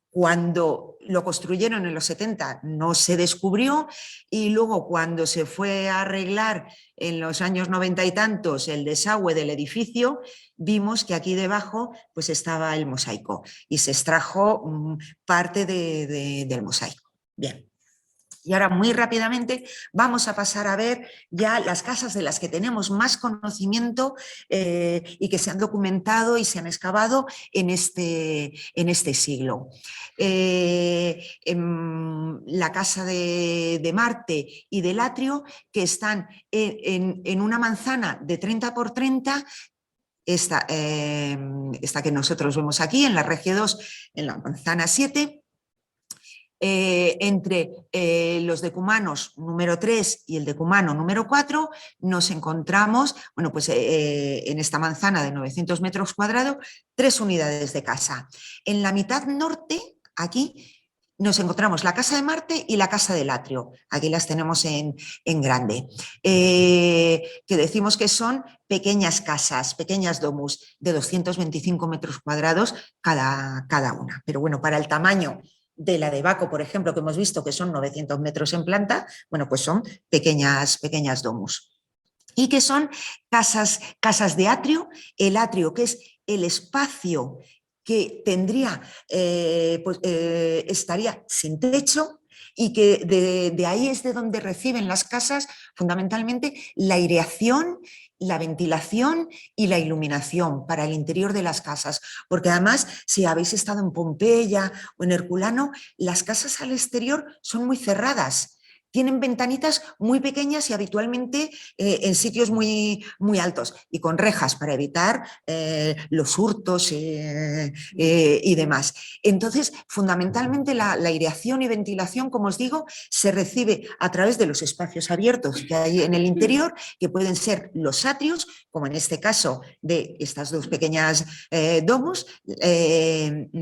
Speaker 2: cuando lo construyeron en los 70 no se descubrió, y luego cuando se fue a arreglar en los años 90 y tantos el desagüe del edificio, vimos que aquí debajo pues estaba el mosaico y se extrajo parte del mosaico. Bien. Y ahora muy rápidamente vamos a pasar a ver ya las casas de las que tenemos más conocimiento y que se han documentado y se han excavado en este siglo. La casa de Marte y del Atrio, que están en una manzana de 30 por 30, esta que nosotros vemos aquí en la Regio 2, en la manzana 7, entre los decumanos número 3 y el decumano número 4 nos encontramos, bueno, pues en esta manzana de 900 metros cuadrados, 3 unidades de casa. En la mitad norte, aquí, nos encontramos la casa de Marte y la casa del Atrio. Aquí las tenemos en grande. Que decimos que son pequeñas casas, pequeñas domus de 225 metros cuadrados cada una. Pero bueno, para el tamaño de la de Baco, por ejemplo, que hemos visto que son 900 metros en planta, bueno, pues son pequeñas domus. Y que son casas de atrio, el atrio que es el espacio que tendría, estaría sin techo, y que de ahí es de donde reciben las casas fundamentalmente la aireación, la ventilación y la iluminación para el interior de las casas, porque además, si habéis estado en Pompeya o en Herculano, las casas al exterior son muy cerradas. Tienen ventanitas muy pequeñas y habitualmente en sitios muy altos y con rejas para evitar los hurtos y demás. Entonces, fundamentalmente la aireación y ventilación, como os digo, se recibe a través de los espacios abiertos que hay en el interior, que pueden ser los atrios, como en este caso de estas dos pequeñas domus, que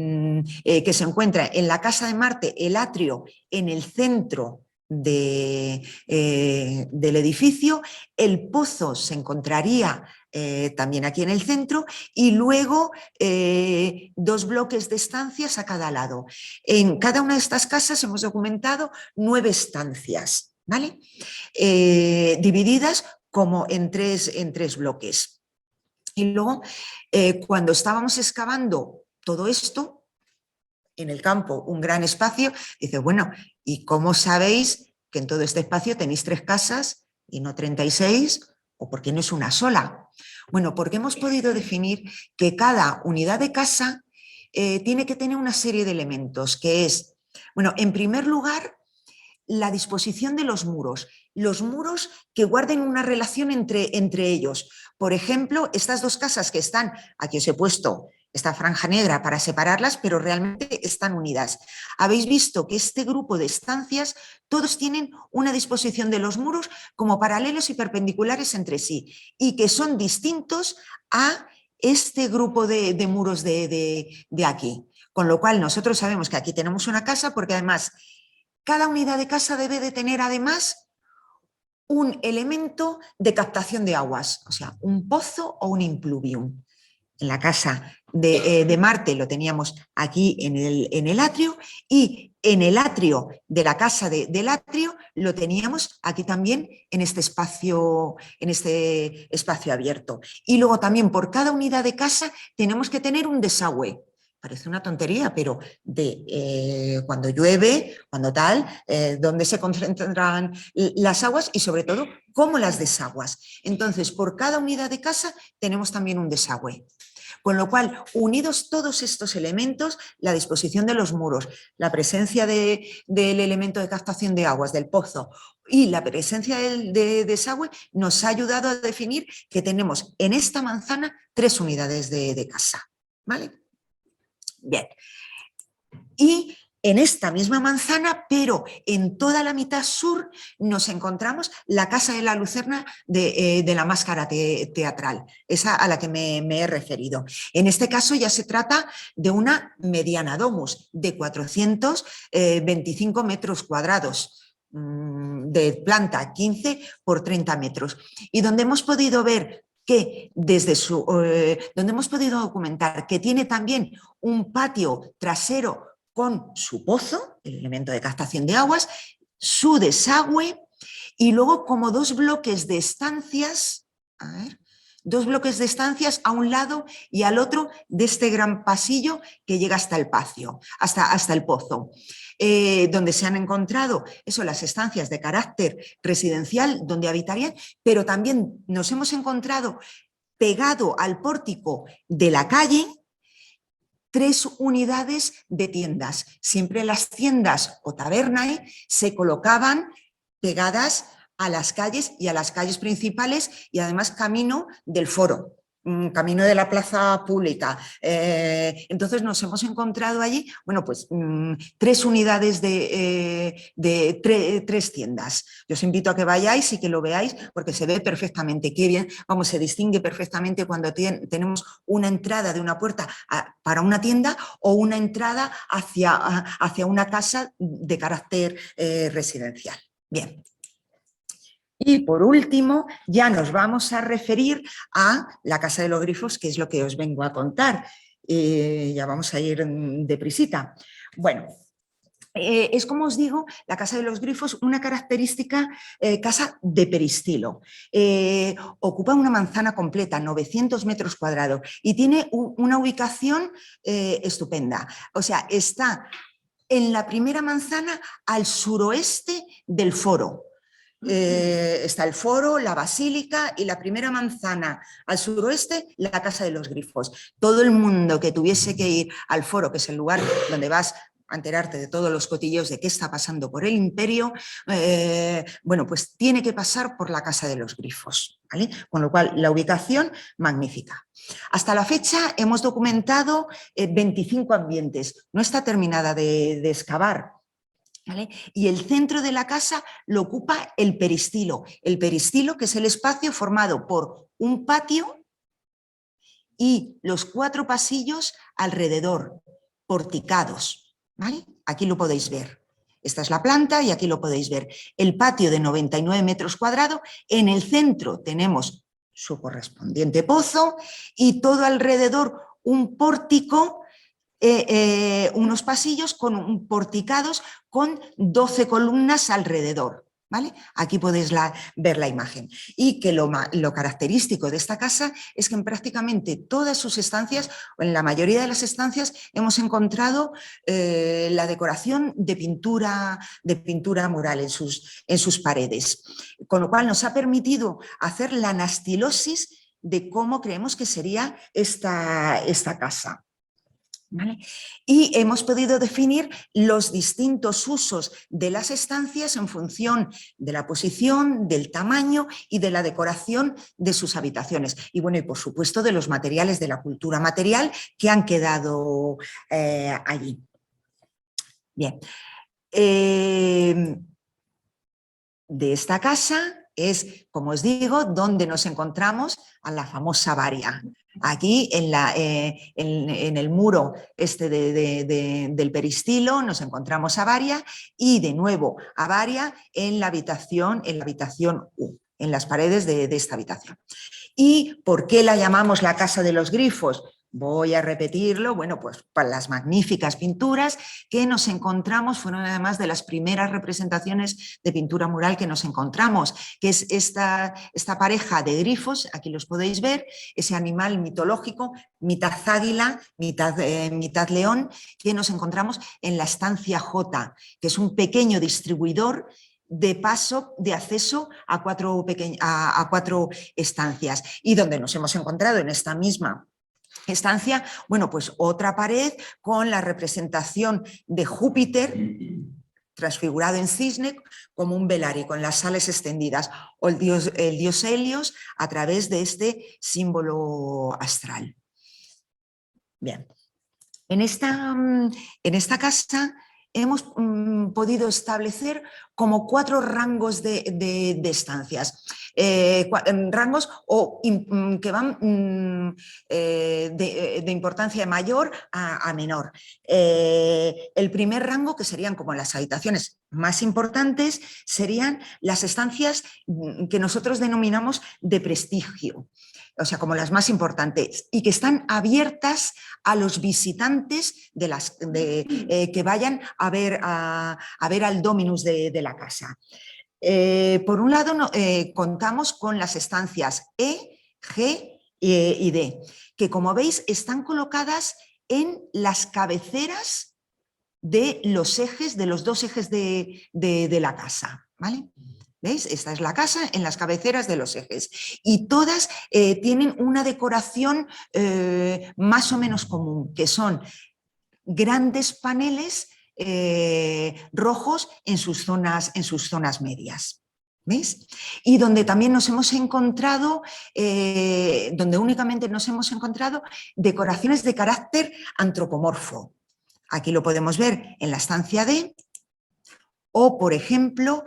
Speaker 2: se encuentra en la casa de Marte, el atrio en el centro del edificio. El pozo se encontraría también aquí en el centro y luego 2 bloques de estancias a cada lado. En cada una de estas casas hemos documentado 9 estancias, ¿vale? Divididas como en tres bloques. Y luego, cuando estábamos excavando todo esto, en el campo, un gran espacio, dice, bueno, ¿y cómo sabéis que en todo este espacio tenéis 3 casas y no 36? ¿O por qué no es una sola? Bueno, porque hemos podido definir que cada unidad de casa tiene que tener una serie de elementos, que es, bueno, en primer lugar, la disposición de los muros que guarden una relación entre ellos. Por ejemplo, estas 2 casas que están, aquí os he puesto esta franja negra para separarlas, pero realmente están unidas. Habéis visto que este grupo de estancias, todos tienen una disposición de los muros como paralelos y perpendiculares entre sí, y que son distintos a este grupo de muros de aquí. Con lo cual, nosotros sabemos que aquí tenemos una casa porque además cada unidad de casa debe de tener además un elemento de captación de aguas, o sea, un pozo o un impluvium. En la casa de Marte lo teníamos aquí en el atrio, y en el atrio de la casa del atrio lo teníamos aquí también en este espacio abierto. Y luego también por cada unidad de casa tenemos que tener un desagüe. Parece una tontería, pero cuando llueve, cuando tal, dónde se concentran las aguas y sobre todo cómo las desaguas. Entonces, por cada unidad de casa tenemos también un desagüe. Con lo cual, unidos todos estos elementos, la disposición de los muros, la presencia del elemento de captación de aguas, del pozo, y la presencia del desagüe, nos ha ayudado a definir que tenemos en esta manzana 3 unidades de casa, ¿vale? Bien. Y en esta misma manzana, pero en toda la mitad sur, nos encontramos la Casa de la Lucerna de la máscara teatral, esa a la que me he referido. En este caso ya se trata de una mediana domus de 425 metros cuadrados, de planta 15 por 30 metros, y donde hemos podido ver que donde hemos podido documentar que tiene también un patio trasero con su pozo, el elemento de captación de aguas, su desagüe y luego como 2 bloques de estancias, 2 bloques de estancias a un lado y al otro de este gran pasillo que llega hasta el patio, hasta el pozo. Donde se han encontrado las estancias de carácter residencial donde habitarían, pero también nos hemos encontrado pegado al pórtico de la calle 3 unidades de tiendas. Siempre las tiendas o tabernae se colocaban pegadas a las calles y a las calles principales y además camino del foro, camino de la plaza pública. Entonces nos hemos encontrado allí, bueno, pues 3 unidades de 3 tiendas. Yo os invito a que vayáis y que lo veáis porque se ve perfectamente, qué bien, vamos, se distingue perfectamente cuando tenemos una entrada de una puerta para una tienda o una entrada hacia una casa de carácter residencial. Bien. Y por último, ya nos vamos a referir a la Casa de los Grifos, que es lo que os vengo a contar. Ya vamos a ir deprisita. Bueno, es como os digo, la Casa de los Grifos, una característica casa de peristilo. Ocupa una manzana completa, 900 metros cuadrados, y tiene una ubicación estupenda. O sea, está en la primera manzana al suroeste del foro. Está el foro, la basílica y la primera manzana al suroeste, la Casa de los Grifos. Todo el mundo que tuviese que ir al foro, que es el lugar donde vas a enterarte de todos los cotilleos de qué está pasando por el imperio, bueno, pues tiene que pasar por la Casa de los Grifos, ¿vale? Con lo cual, la ubicación magnífica. Hasta la fecha hemos documentado 25 ambientes. No está terminada de excavar, ¿vale? Y el centro de la casa lo ocupa el peristilo, que es el espacio formado por un patio y los 4 pasillos alrededor, porticados, ¿vale? Aquí lo podéis ver. Esta es la planta y aquí lo podéis ver. El patio de 99 metros cuadrados. En el centro tenemos su correspondiente pozo y todo alrededor un pórtico, unos pasillos porticados con 12 columnas alrededor. ¿Vale? Aquí podéis ver la imagen. Y que lo característico de esta casa es que en prácticamente todas sus estancias, o en la mayoría de las estancias, hemos encontrado la decoración de pintura mural en sus paredes. Con lo cual nos ha permitido hacer la anastilosis de cómo creemos que sería esta casa. ¿Vale? Y hemos podido definir los distintos usos de las estancias en función de la posición, del tamaño y de la decoración de sus habitaciones. Y bueno, y por supuesto de los materiales de la cultura material que han quedado allí. Bien. De esta casa es, como os digo, donde nos encontramos a la famosa Varia. Aquí en el muro del peristilo nos encontramos a Varia y de nuevo a Varia en la habitación U, en las paredes de esta habitación. ¿Y por qué la llamamos la Casa de los Grifos? Voy a repetirlo, bueno, pues para las magníficas pinturas que nos encontramos, fueron además de las primeras representaciones de pintura mural que nos encontramos, que es esta pareja de grifos, aquí los podéis ver, ese animal mitológico, mitad águila, mitad león, que nos encontramos en la estancia J, que es un pequeño distribuidor de acceso a cuatro estancias, y donde nos hemos encontrado en esta misma estancia, bueno, pues otra pared con la representación de Júpiter transfigurado en cisne como un velario con las alas extendidas, o el dios Helios a través de este símbolo astral. Bien, en esta casa hemos podido establecer como 4 rangos de estancias, rangos que van de importancia mayor a menor. El primer rango, que serían como las habitaciones más importantes, serían las estancias que nosotros denominamos de prestigio, o sea, como las más importantes, y que están abiertas a los visitantes que vayan a ver al Dominus de la casa. Por un lado, contamos con las estancias E, G y D, que como veis están colocadas en las cabeceras de los 2 ejes de la casa, ¿vale? ¿Veis? Esta es la casa en las cabeceras de los ejes y todas tienen una decoración más o menos común, que son grandes paneles rojos en sus zonas medias. ¿Veis? Y donde también nos hemos encontrado, donde únicamente nos hemos encontrado decoraciones de carácter antropomorfo. Aquí lo podemos ver en la estancia D, o por ejemplo,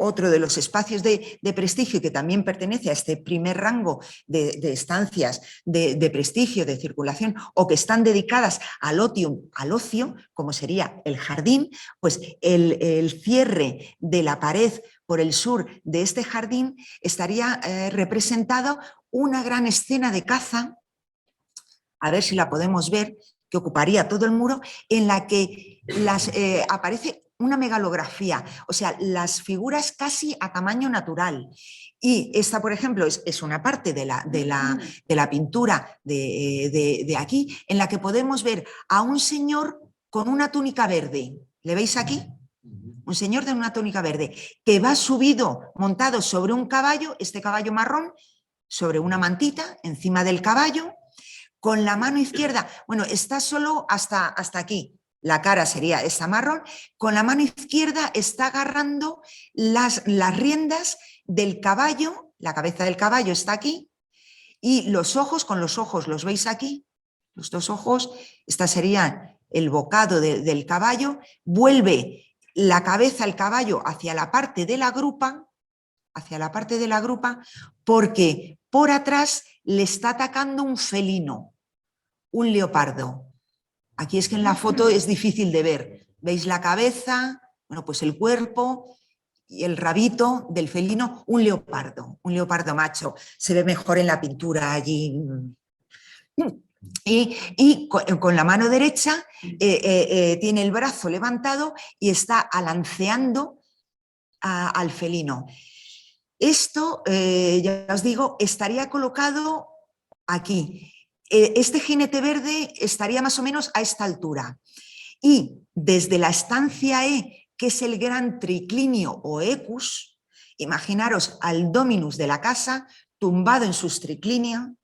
Speaker 2: otro de los espacios de prestigio que también pertenece a este primer rango de estancias de prestigio, de circulación, o que están dedicadas al ocio, como sería el jardín, pues el cierre de la pared por el sur de este jardín estaría representado una gran escena de caza, a ver si la podemos ver, que ocuparía todo el muro, en la que aparece una megalografía, o sea, las figuras casi a tamaño natural. Y esta, por ejemplo, es una parte de la pintura de aquí, en la que podemos ver a un señor con una túnica verde. ¿Le veis aquí? Un señor de una túnica verde, que va montado sobre un caballo, este caballo marrón, sobre una mantita, encima del caballo, con la mano izquierda, bueno, está solo hasta aquí. La cara sería esa marrón, con la mano izquierda está agarrando las riendas del caballo, la cabeza del caballo está aquí, y los ojos, con los ojos los veis aquí, los 2 ojos, esta sería el bocado del caballo, vuelve la cabeza del caballo hacia la parte de la grupa, porque por atrás le está atacando un felino, un leopardo. Aquí es que en la foto es difícil de ver. ¿Veis la cabeza? Bueno, pues el cuerpo y el rabito del felino, un leopardo macho. Se ve mejor en la pintura allí. Y con la mano derecha tiene el brazo levantado y está alanceando al felino. Esto, ya os digo, estaría colocado aquí. Este jinete verde estaría más o menos a esta altura. Y desde la estancia E, que es el gran triclinio o ecus, imaginaros al dominus de la casa tumbado en sus triclinio,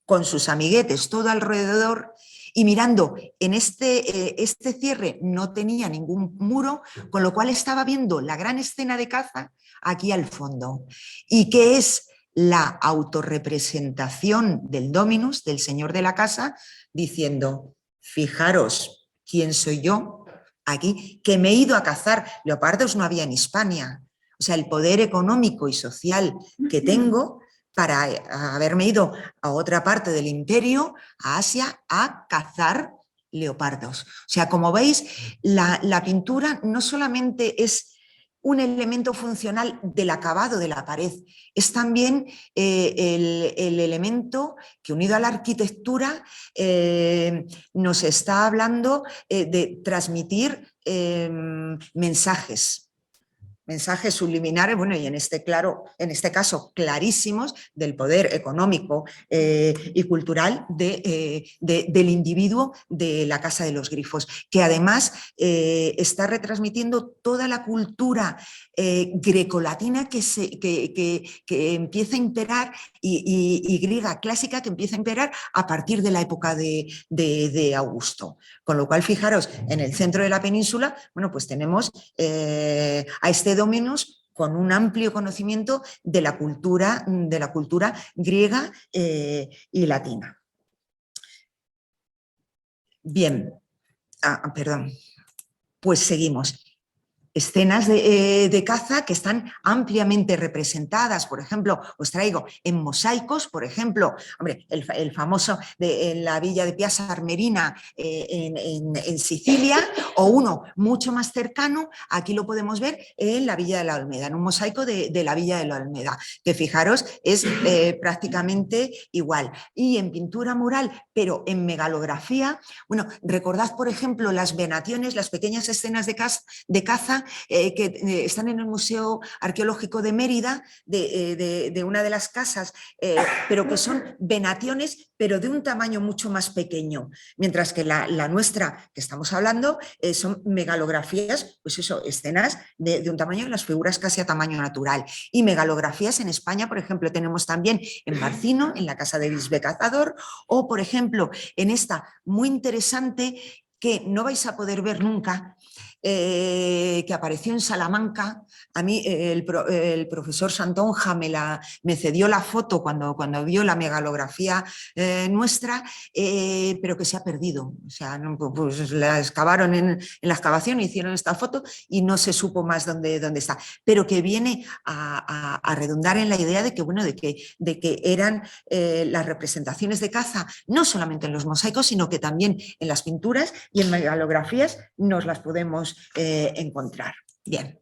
Speaker 2: con sus amiguetes todo alrededor y mirando en este cierre no tenía ningún muro, con lo cual estaba viendo la gran escena de caza aquí al fondo. ¿Y qué es la autorrepresentación del dominus, del señor de la casa, diciendo, fijaros quién soy yo aquí, que me he ido a cazar? Leopardos no había en Hispania. O sea, el poder económico y social que tengo para haberme ido a otra parte del imperio, a Asia, a cazar leopardos. O sea, como veis, la pintura no solamente es un elemento funcional del acabado de la pared, es también el elemento que, unido a la arquitectura, nos está hablando de transmitir mensajes subliminares, bueno, y en este caso clarísimos, del poder económico y cultural del individuo de la Casa de los Grifos, que además está retransmitiendo toda la cultura grecolatina que empieza a imperar y griega clásica que empieza a imperar a partir de la época de Augusto. Con lo cual, fijaros, en el centro de la península, bueno, pues tenemos a este dominus con un amplio conocimiento de la cultura griega y latina. Bien, perdón, pues seguimos. Escenas de caza que están ampliamente representadas, por ejemplo, os traigo en mosaicos, por ejemplo, hombre, el famoso en la villa de Piazza Armerina en Sicilia, o uno mucho más cercano, aquí lo podemos ver en la villa de la Olmeda, en un mosaico de la villa de la Olmeda, que fijaros es prácticamente igual. Y en pintura mural, pero en megalografía, bueno, recordad, por ejemplo, las venaciones, las pequeñas escenas de caza que están en el Museo Arqueológico de Mérida, de una de las casas, pero que son venaciones, pero de un tamaño mucho más pequeño, mientras que la nuestra, que estamos hablando, son megalografías, pues eso, escenas de un tamaño, las figuras casi a tamaño natural. Y megalografías en España, por ejemplo, tenemos también en Barcino, en la casa de Bisbe Cazador, o por ejemplo, en esta muy interesante que no vais a poder ver nunca, que apareció en Salamanca. A mí el profesor Santonja me cedió la foto cuando vio la megalografía nuestra, pero que se ha perdido. O sea, pues la excavaron en la excavación, hicieron esta foto y no se supo más dónde está. Pero que viene a redundar en la idea de que, bueno, de que eran las representaciones de caza, no solamente en los mosaicos, sino que también en las pinturas y en megalografías nos las podemos encontrar. Bien.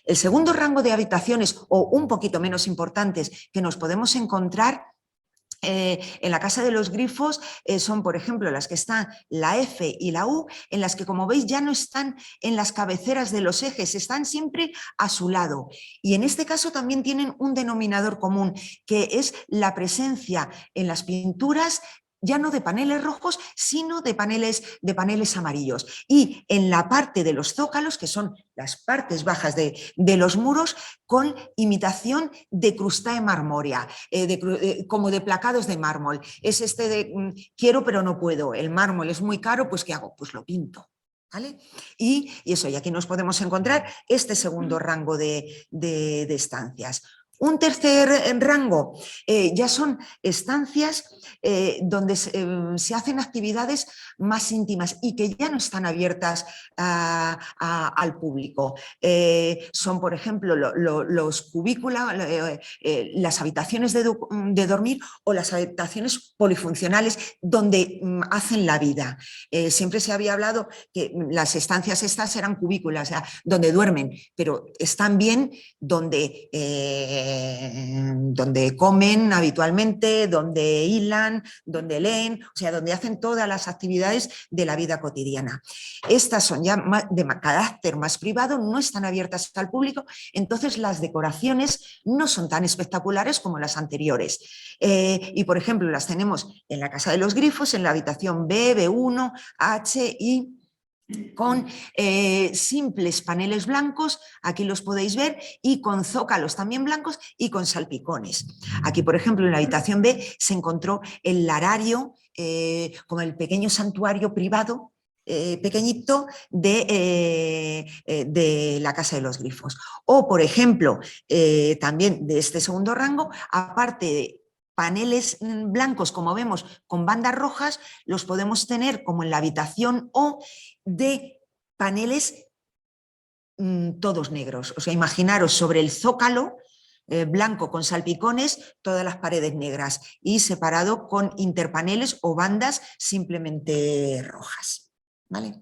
Speaker 2: El segundo rango de habitaciones, o un poquito menos importantes, que nos podemos encontrar en la Casa de los Grifos son, por ejemplo, las que están la F y la U, en las que, como veis, ya no están en las cabeceras de los ejes, están siempre a su lado. Y en este caso también tienen un denominador común, que es la presencia en las pinturas ya no de paneles rojos, sino de paneles amarillos. Y en la parte de los zócalos, que son las partes bajas de los muros, con imitación de crustáe marmórea, como de placados de mármol. Es este de quiero pero no puedo, el mármol es muy caro, pues ¿qué hago? Pues lo pinto. ¿Vale? Y eso, y aquí nos podemos encontrar este segundo rango de estancias. Un tercer rango ya son estancias donde se hacen actividades más íntimas y que ya no están abiertas al público. Son, por ejemplo, los cubículos, las habitaciones de dormir o las habitaciones polifuncionales donde hacen la vida. Siempre se había hablado que las estancias estas eran cubículas, o sea, donde duermen, pero están bien donde comen habitualmente, donde hilan, donde leen, o sea, donde hacen todas las actividades de la vida cotidiana. Estas son ya de carácter más privado, no están abiertas al público, entonces las decoraciones no son tan espectaculares como las anteriores. Y, por ejemplo, las tenemos en la Casa de los Grifos, en la habitación B, B1, H y con simples paneles blancos, aquí los podéis ver, y con zócalos también blancos y con salpicones. Aquí, por ejemplo, en la habitación B se encontró el larario, como el pequeño santuario privado, pequeñito de la Casa de los Grifos. O, por ejemplo, también de este segundo rango, aparte de paneles blancos, como vemos, con bandas rojas, los podemos tener como en la habitación O, de paneles todos negros. O sea, imaginaros sobre el zócalo blanco con salpicones, todas las paredes negras y separado con interpaneles o bandas simplemente rojas. ¿Vale?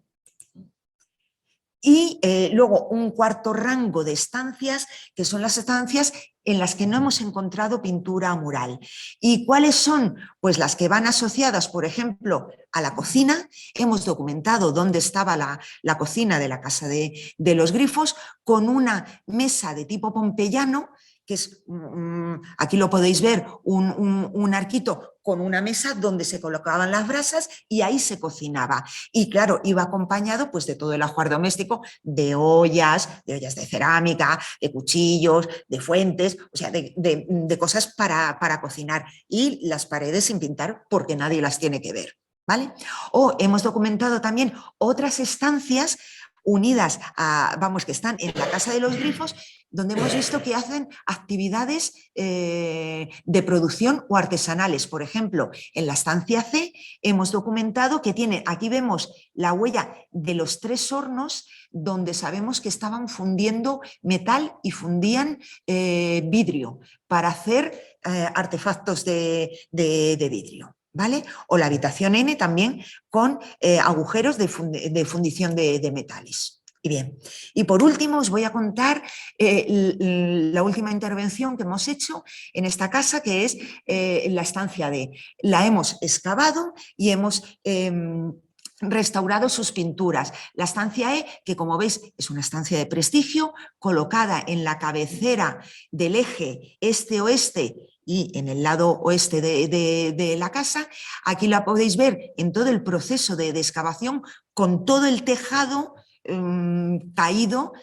Speaker 2: Y luego un cuarto rango de estancias, que son las estancias en las que no hemos encontrado pintura mural. ¿Y cuáles son? Pues las que van asociadas, por ejemplo, a la cocina. Hemos documentado dónde estaba la cocina de la Casa de los Grifos, con una mesa de tipo pompeyano, que es, aquí lo podéis ver, un arquito con una mesa donde se colocaban las brasas y ahí se cocinaba. Y claro, iba acompañado pues, de todo el ajuar doméstico, de ollas de cerámica, de cuchillos, de fuentes, o sea, de cosas para cocinar. Y las paredes sin pintar porque nadie las tiene que ver. ¿Vale? O hemos documentado también otras estancias unidas a, vamos, que están en la Casa de los Grifos, donde hemos visto que hacen actividades de producción o artesanales. Por ejemplo, en la estancia C hemos documentado que tiene, aquí vemos la huella de los 3 hornos donde sabemos que estaban fundiendo metal y fundían vidrio para hacer artefactos de vidrio. ¿Vale? O la habitación N también con agujeros de fundición de metales. Y bien, y por último os voy a contar la última intervención que hemos hecho en esta casa, que es la estancia D. La hemos excavado y hemos restaurado sus pinturas. La estancia E, que como veis es una estancia de prestigio, colocada en la cabecera del eje este-oeste y en el lado oeste de la casa. Aquí la podéis ver en todo el proceso de excavación, con todo el tejado caído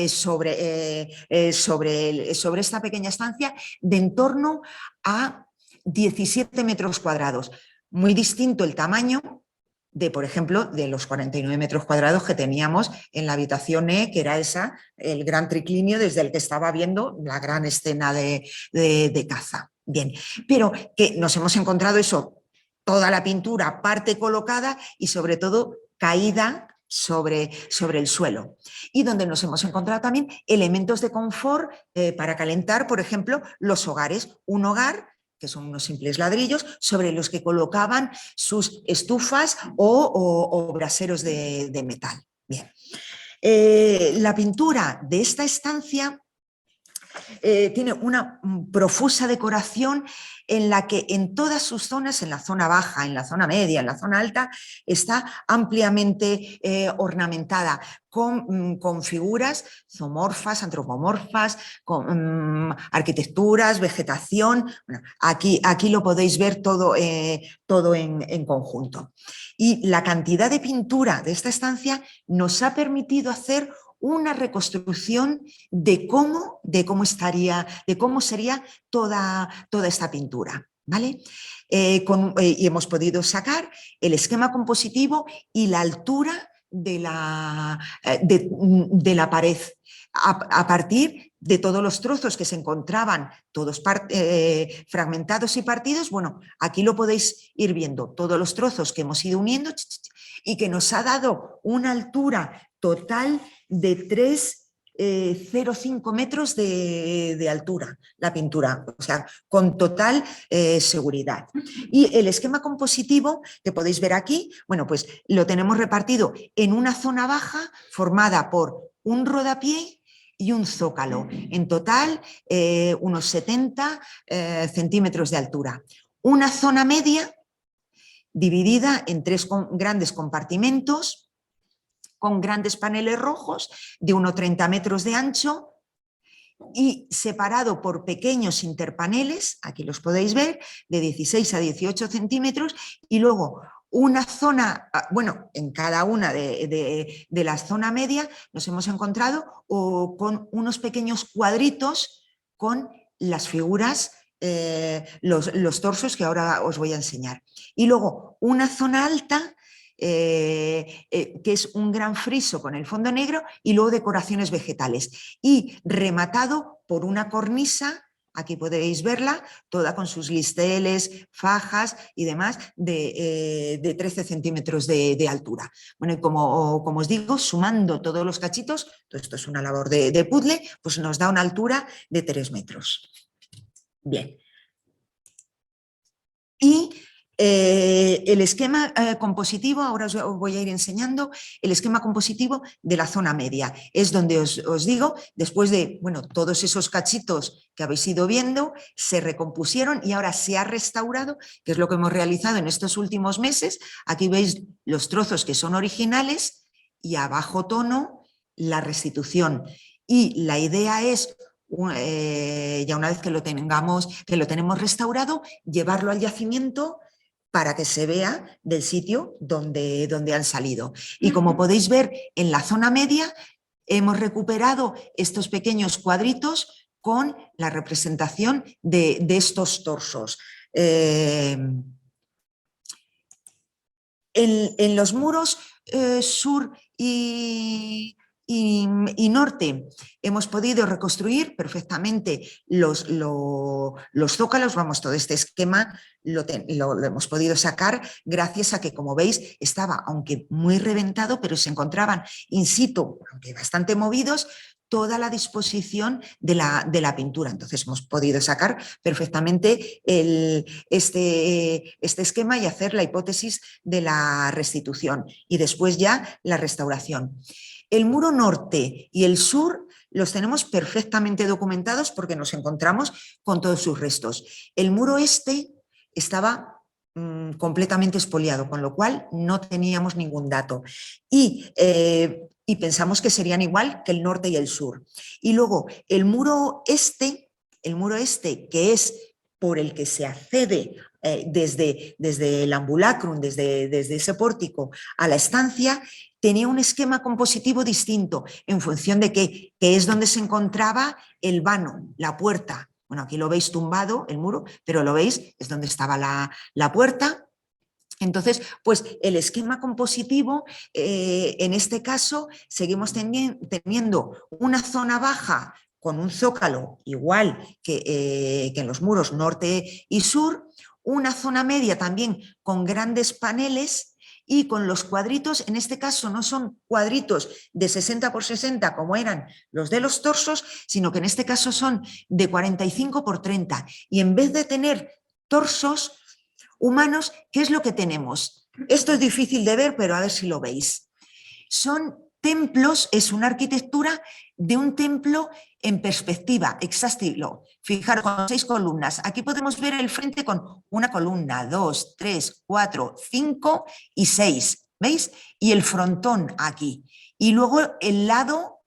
Speaker 2: sobre esta pequeña estancia de en torno a 17 metros cuadrados. Muy distinto el tamaño de, por ejemplo, de los 49 metros cuadrados que teníamos en la habitación E, que era esa, el gran triclinio desde el que estaba viendo la gran escena de caza. Bien, pero que nos hemos encontrado eso, toda la pintura, parte colocada y sobre todo caída sobre el suelo. Y donde nos hemos encontrado también elementos de confort para calentar, por ejemplo, los hogares. Un hogar, que son unos simples ladrillos, sobre los que colocaban sus estufas o braseros de metal. Bien. La pintura de esta estancia tiene una profusa decoración en la que en todas sus zonas, en la zona baja, en la zona media, en la zona alta, está ampliamente ornamentada con figuras zoomorfas, antropomorfas, con arquitecturas, vegetación. Bueno, aquí lo podéis ver todo en conjunto. Y la cantidad de pintura de esta estancia nos ha permitido hacer una reconstrucción de cómo sería toda esta pintura. ¿Vale? Y hemos podido sacar el esquema compositivo y la altura de la pared. a partir de todos los trozos que se encontraban, todos fragmentados y partidos, bueno, aquí lo podéis ir viendo, todos los trozos que hemos ido uniendo y que nos ha dado una altura total de 3,05 metros de altura la pintura, o sea, con total seguridad. Y el esquema compositivo que podéis ver aquí, bueno, pues lo tenemos repartido en una zona baja formada por un rodapié y un zócalo, en total unos 70 centímetros de altura. Una zona media dividida en 3 grandes compartimentos con grandes paneles rojos de unos 30 metros de ancho y separado por pequeños interpaneles, aquí los podéis ver, de 16 a 18 centímetros y luego una zona, bueno, en cada una de la zona media nos hemos encontrado con unos pequeños cuadritos con las figuras, los torsos que ahora os voy a enseñar. Y luego una zona alta, que es un gran friso con el fondo negro y luego decoraciones vegetales y rematado por una cornisa, aquí podéis verla, toda con sus listeles, fajas y demás de 13 centímetros de altura. Bueno, y como os digo, sumando todos los cachitos, todo esto es una labor de puzzle, pues nos da una altura de 3 metros. Bien. Y el esquema compositivo, ahora os voy a ir enseñando el esquema compositivo de la zona media. Es donde os digo, después de todos esos cachitos que habéis ido viendo, se recompusieron y ahora se ha restaurado, que es lo que hemos realizado en estos últimos meses. Aquí veis los trozos que son originales y a bajo tono la restitución. Y la idea es, ya una vez que lo tenemos restaurado, llevarlo al yacimiento para que se vea del sitio donde han salido. Y como podéis ver, en la zona media hemos recuperado estos pequeños cuadritos con la representación de estos torsos. En los muros sur y norte hemos podido reconstruir perfectamente los zócalos, vamos, todo este esquema lo hemos podido sacar gracias a que, como veis, estaba, aunque muy reventado, pero se encontraban in situ, aunque bastante movidos, toda la disposición de la pintura. Entonces hemos podido sacar perfectamente este esquema y hacer la hipótesis de la restitución y después ya la restauración. El muro norte y el sur los tenemos perfectamente documentados porque nos encontramos con todos sus restos. El muro este estaba completamente expoliado, con lo cual no teníamos ningún dato. Y pensamos que serían igual que el norte y el sur. Y luego el muro este, que es por el que se accede desde el ambulacrum, desde ese pórtico a la estancia, tenía un esquema compositivo distinto en función de que es donde se encontraba el vano, la puerta. Bueno, aquí lo veis tumbado, el muro, pero lo veis, es donde estaba la puerta. Entonces, pues el esquema compositivo, en este caso, seguimos teniendo una zona baja con un zócalo igual que en los muros norte y sur, una zona media también con grandes paneles y con los cuadritos, en este caso no son cuadritos de 60 por 60 como eran los de los torsos, sino que en este caso son de 45 por 30 y en vez de tener torsos humanos, ¿qué es lo que tenemos? Esto es difícil de ver, pero a ver si lo veis. Son templos, es una arquitectura de un templo en perspectiva, exacto. Fijaros, con 6 columnas. Aquí podemos ver el frente con una columna, 2, 3, 4, 5 y 6. ¿Veis? Y el frontón aquí. Y luego el lado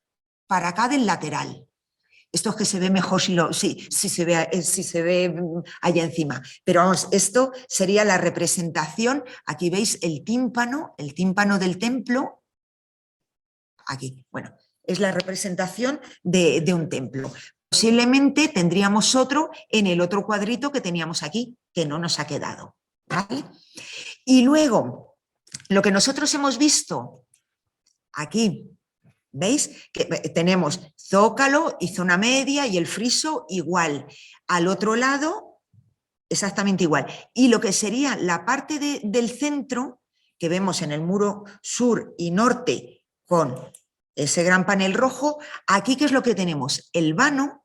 Speaker 2: para acá del lateral. Esto es que se ve mejor si se ve allá encima. Pero vamos, esto sería la representación. Aquí veis el tímpano del templo. Aquí, bueno, es la representación de un templo. Posiblemente tendríamos otro en el otro cuadrito que teníamos aquí, que no nos ha quedado. ¿Vale? Y luego, lo que nosotros hemos visto aquí ¿Veis? Que tenemos zócalo y zona media y el friso igual. Al otro lado, exactamente igual. Y lo que sería la parte del centro, que vemos en el muro sur y norte con ese gran panel rojo, aquí ¿qué es lo que tenemos? El vano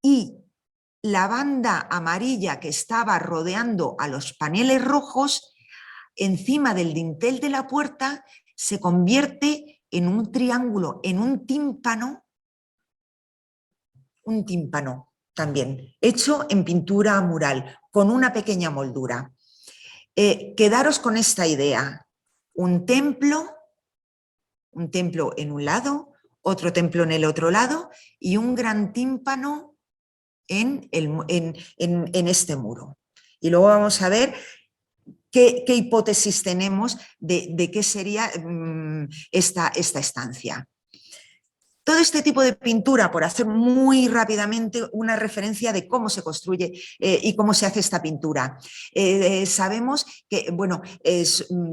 Speaker 2: y la banda amarilla que estaba rodeando a los paneles rojos, encima del dintel de la puerta, se convierte en un triángulo, en un tímpano también, hecho en pintura mural, con una pequeña moldura. Quedaros con esta idea, un templo en un lado, otro templo en el otro lado y un gran tímpano en este muro. Y luego vamos a ver qué hipótesis tenemos de qué sería esta estancia. Todo este tipo de pintura, por hacer muy rápidamente una referencia de cómo se construye y cómo se hace esta pintura. Sabemos que, bueno,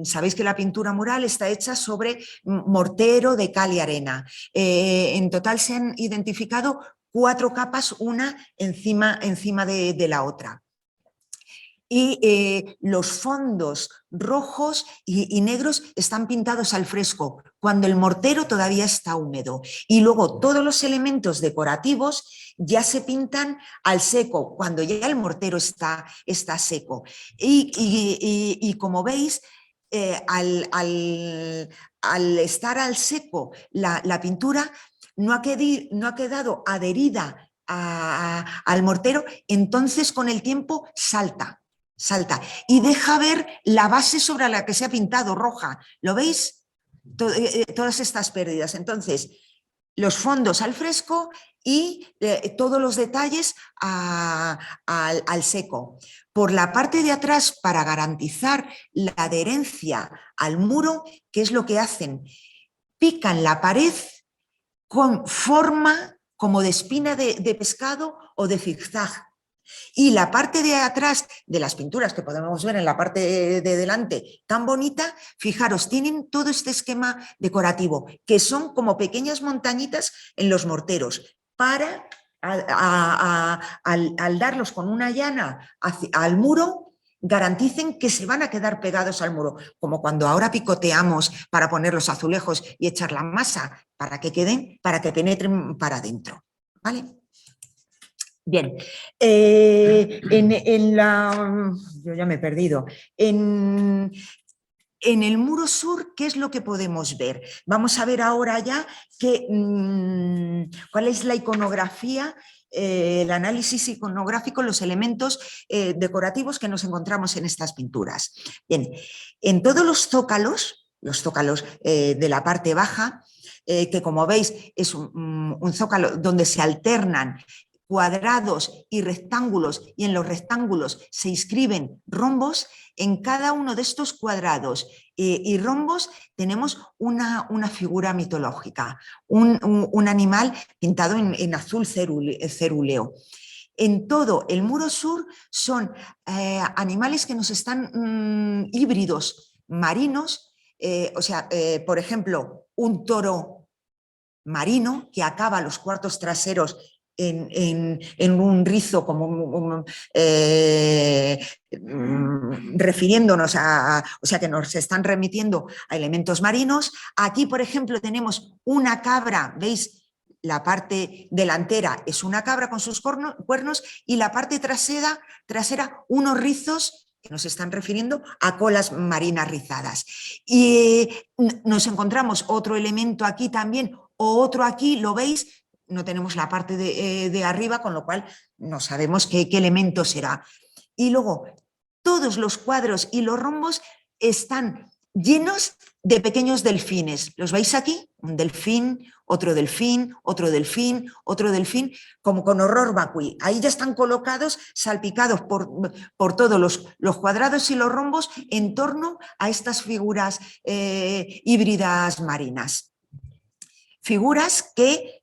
Speaker 2: sabéis que la pintura mural está hecha sobre mortero de cal y arena. En total se han identificado 4 capas, una encima de la otra. Y los fondos rojos y negros están pintados al fresco, cuando el mortero todavía está húmedo. Y luego todos los elementos decorativos ya se pintan al seco, cuando ya el mortero está seco. Y como veis, al estar al seco la pintura no ha quedado adherida al mortero, entonces con el tiempo salta y deja ver la base sobre la que se ha pintado roja. ¿Lo veis? Todas estas pérdidas. Entonces, los fondos al fresco y todos los detalles al seco. Por la parte de atrás, para garantizar la adherencia al muro, ¿qué es lo que hacen? Pican la pared con forma como de espina de pescado o de zigzag. Y la parte de atrás de las pinturas que podemos ver en la parte de delante tan bonita, fijaros, tienen todo este esquema decorativo, que son como pequeñas montañitas en los morteros, para al darlos con una llana al muro, garanticen que se van a quedar pegados al muro, como cuando ahora picoteamos para poner los azulejos y echar la masa para que penetren para adentro, ¿vale? Bien, yo ya me he perdido. En el muro sur, ¿qué es lo que podemos ver? Vamos a ver ahora ya cuál es la iconografía, el análisis iconográfico, los elementos decorativos que nos encontramos en estas pinturas. Bien, en todos los zócalos de la parte baja, que como veis es un zócalo donde se alternan cuadrados y rectángulos, y en los rectángulos se inscriben rombos, en cada uno de estos cuadrados y rombos tenemos una figura mitológica, un animal pintado en azul cerúleo. En todo el muro sur son animales que nos están híbridos marinos, por ejemplo, un toro marino que acaba los cuartos traseros en un rizo, como refiriéndonos o sea, que nos están remitiendo a elementos marinos. Aquí, por ejemplo, tenemos una cabra, ¿veis? La parte delantera es una cabra con sus cuernos y la parte trasera unos rizos que nos están refiriendo a colas marinas rizadas. Y nos encontramos otro elemento aquí también, o otro aquí, ¿lo veis? No tenemos la parte de arriba, con lo cual no sabemos qué elemento será. Y luego, todos los cuadros y los rombos están llenos de pequeños delfines. ¿Los veis aquí? Un delfín, otro delfín, otro delfín, otro delfín, como con horror vacui. Ahí ya están colocados, salpicados por todos los cuadrados y los rombos en torno a estas figuras híbridas marinas. Figuras que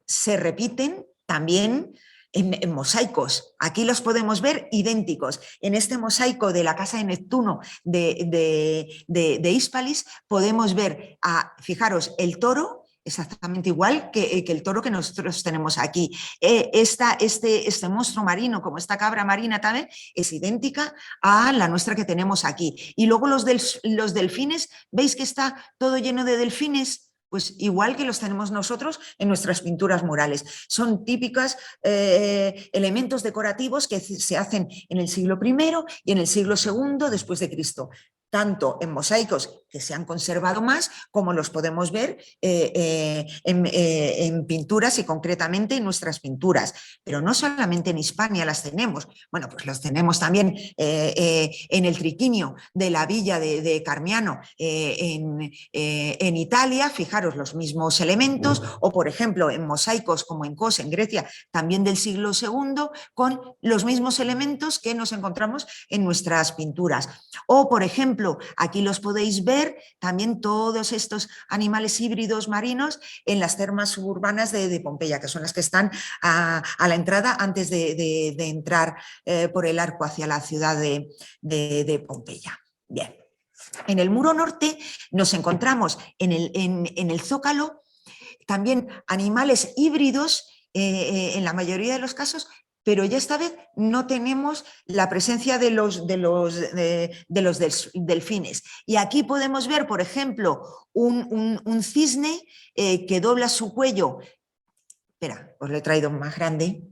Speaker 2: se repiten también en mosaicos. Aquí los podemos ver idénticos. En este mosaico de la casa de Neptuno de Hispalis podemos ver, fijaros, el toro exactamente igual que el toro que nosotros tenemos aquí. Este monstruo marino, como esta cabra marina también, es idéntica a la nuestra que tenemos aquí. Y luego los delfines, ¿veis que está todo lleno de delfines? Pues igual que los tenemos nosotros en nuestras pinturas murales. Son típicos elementos decorativos que se hacen en el siglo I y en el siglo II después de Cristo, tanto en mosaicos que se han conservado más, como los podemos ver en pinturas y concretamente en nuestras pinturas. Pero no solamente en Hispania las tenemos, bueno, pues los tenemos también en el triquinio de la villa de Carmiano en Italia, fijaros los mismos elementos, o por ejemplo en mosaicos como en Kos, en Grecia, también del siglo II, con los mismos elementos que nos encontramos en nuestras pinturas. O por ejemplo, aquí los podéis ver también todos estos animales híbridos marinos en las termas suburbanas de Pompeya, que son las que están a la entrada antes de entrar por el arco hacia la ciudad de Pompeya. Bien. En el muro norte nos encontramos en el zócalo también animales híbridos en la mayoría de los casos, pero ya esta vez no tenemos la presencia de los delfines. Y aquí podemos ver, por ejemplo, un cisne que dobla su cuello. Espera, os lo he traído más grande.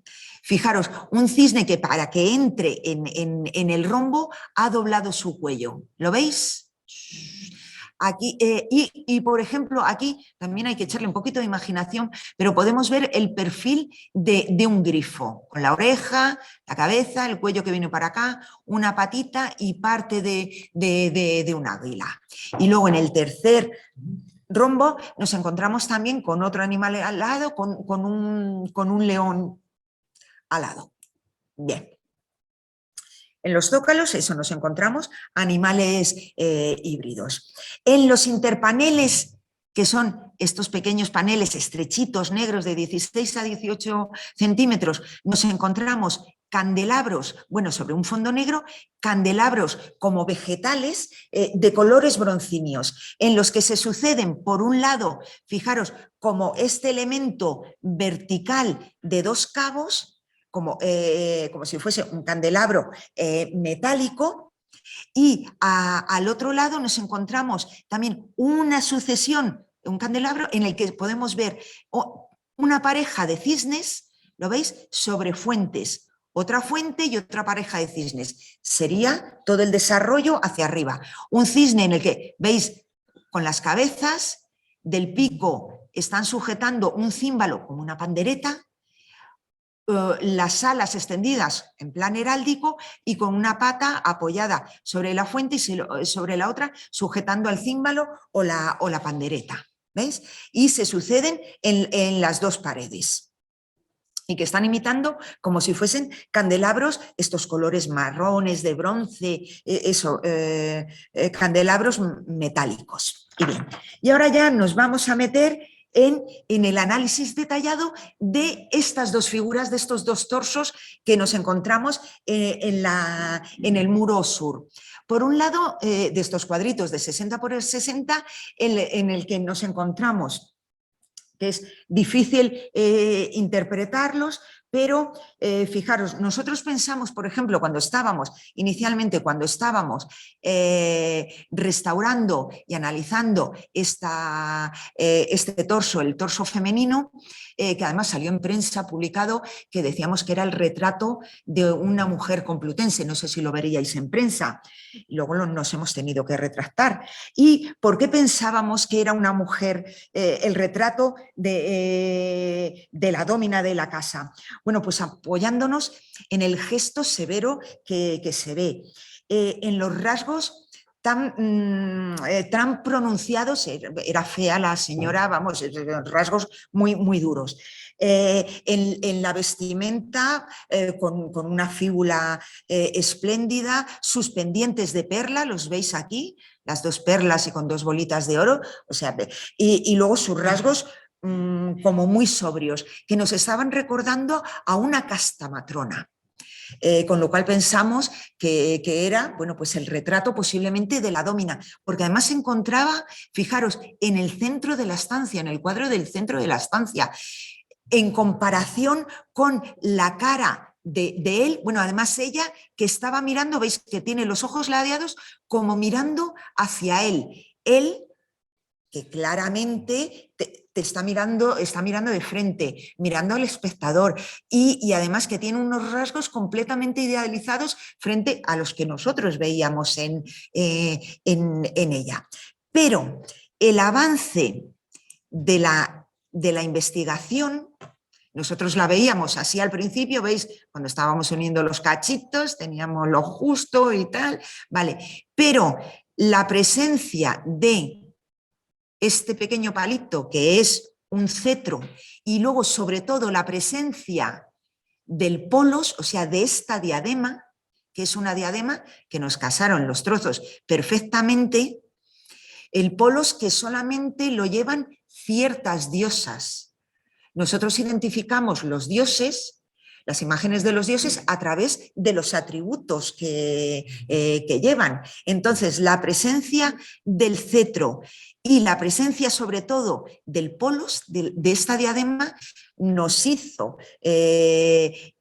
Speaker 2: Fijaros, un cisne que para que entre en el rombo ha doblado su cuello. ¿Lo veis? Aquí, y por ejemplo, aquí también hay que echarle un poquito de imaginación, pero podemos ver el perfil de un grifo, con la oreja, la cabeza, el cuello que viene para acá, una patita y parte de un águila. Y luego en el tercer rombo nos encontramos también con otro animal al lado, con un león al lado. Bien. En los zócalos, eso, nos encontramos animales híbridos. En los interpaneles, que son estos pequeños paneles estrechitos, negros, de 16 a 18 centímetros, nos encontramos candelabros, bueno, sobre un fondo negro, candelabros como vegetales de colores broncíneos, en los que se suceden, por un lado, fijaros, como este elemento vertical de dos cabos, como si fuese un candelabro metálico, y al otro lado nos encontramos también una sucesión, un candelabro en el que podemos ver una pareja de cisnes, ¿lo veis?, sobre fuentes, otra fuente y otra pareja de cisnes. Sería todo el desarrollo hacia arriba. Un cisne en el que, veis, con las cabezas del pico están sujetando un címbalo como una pandereta, las alas extendidas en plan heráldico y con una pata apoyada sobre la fuente y sobre la otra sujetando al címbalo o la pandereta, ¿veis? Y se suceden en las dos paredes y que están imitando como si fuesen candelabros, estos colores marrones de bronce, candelabros metálicos. Y bien, y ahora ya nos vamos a meter en el análisis detallado de estas dos figuras, de estos dos torsos que nos encontramos en el muro sur. Por un lado, de estos cuadritos de 60 por 60, en el que nos encontramos, que es difícil interpretarlos, pero fijaros, nosotros pensamos, por ejemplo, inicialmente cuando estábamos restaurando y analizando este torso, el torso femenino, que además salió en prensa publicado, que decíamos que era el retrato de una mujer complutense, no sé si lo veríais en prensa, luego nos hemos tenido que retractar. ¿Y por qué pensábamos que era una mujer el retrato de la dómina de la casa? Bueno, pues apoyándonos en el gesto severo que se ve, en los rasgos tan pronunciados, era fea la señora, vamos, rasgos muy, muy duros. En la vestimenta, con una fíbula espléndida, sus pendientes de perla, los veis aquí, las dos perlas y con dos bolitas de oro, o sea, y luego sus rasgos como muy sobrios, que nos estaban recordando a una casta matrona. Con lo cual pensamos que era, bueno, pues el retrato posiblemente de la dómina, porque además se encontraba, fijaros, en el centro de la estancia, en el cuadro del centro de la estancia, en comparación con la cara de él, bueno, además ella que estaba mirando, veis que tiene los ojos ladeados como mirando hacia él. Él que claramente te está mirando de frente, mirando al espectador y además que tiene unos rasgos completamente idealizados frente a los que nosotros veíamos en ella. Pero el avance de la investigación, nosotros la veíamos así al principio, veis, cuando estábamos uniendo los cachitos, teníamos lo justo y tal, vale, pero la presencia de este pequeño palito que es un cetro y luego sobre todo la presencia del polos, o sea, de esta diadema, que es una diadema que nos casaron los trozos perfectamente, el polos que solamente lo llevan ciertas diosas. Nosotros identificamos los dioses, las imágenes de los dioses a través de los atributos que llevan. Entonces, la presencia del cetro y la presencia sobre todo del polos, de esta diadema, nos hizo, y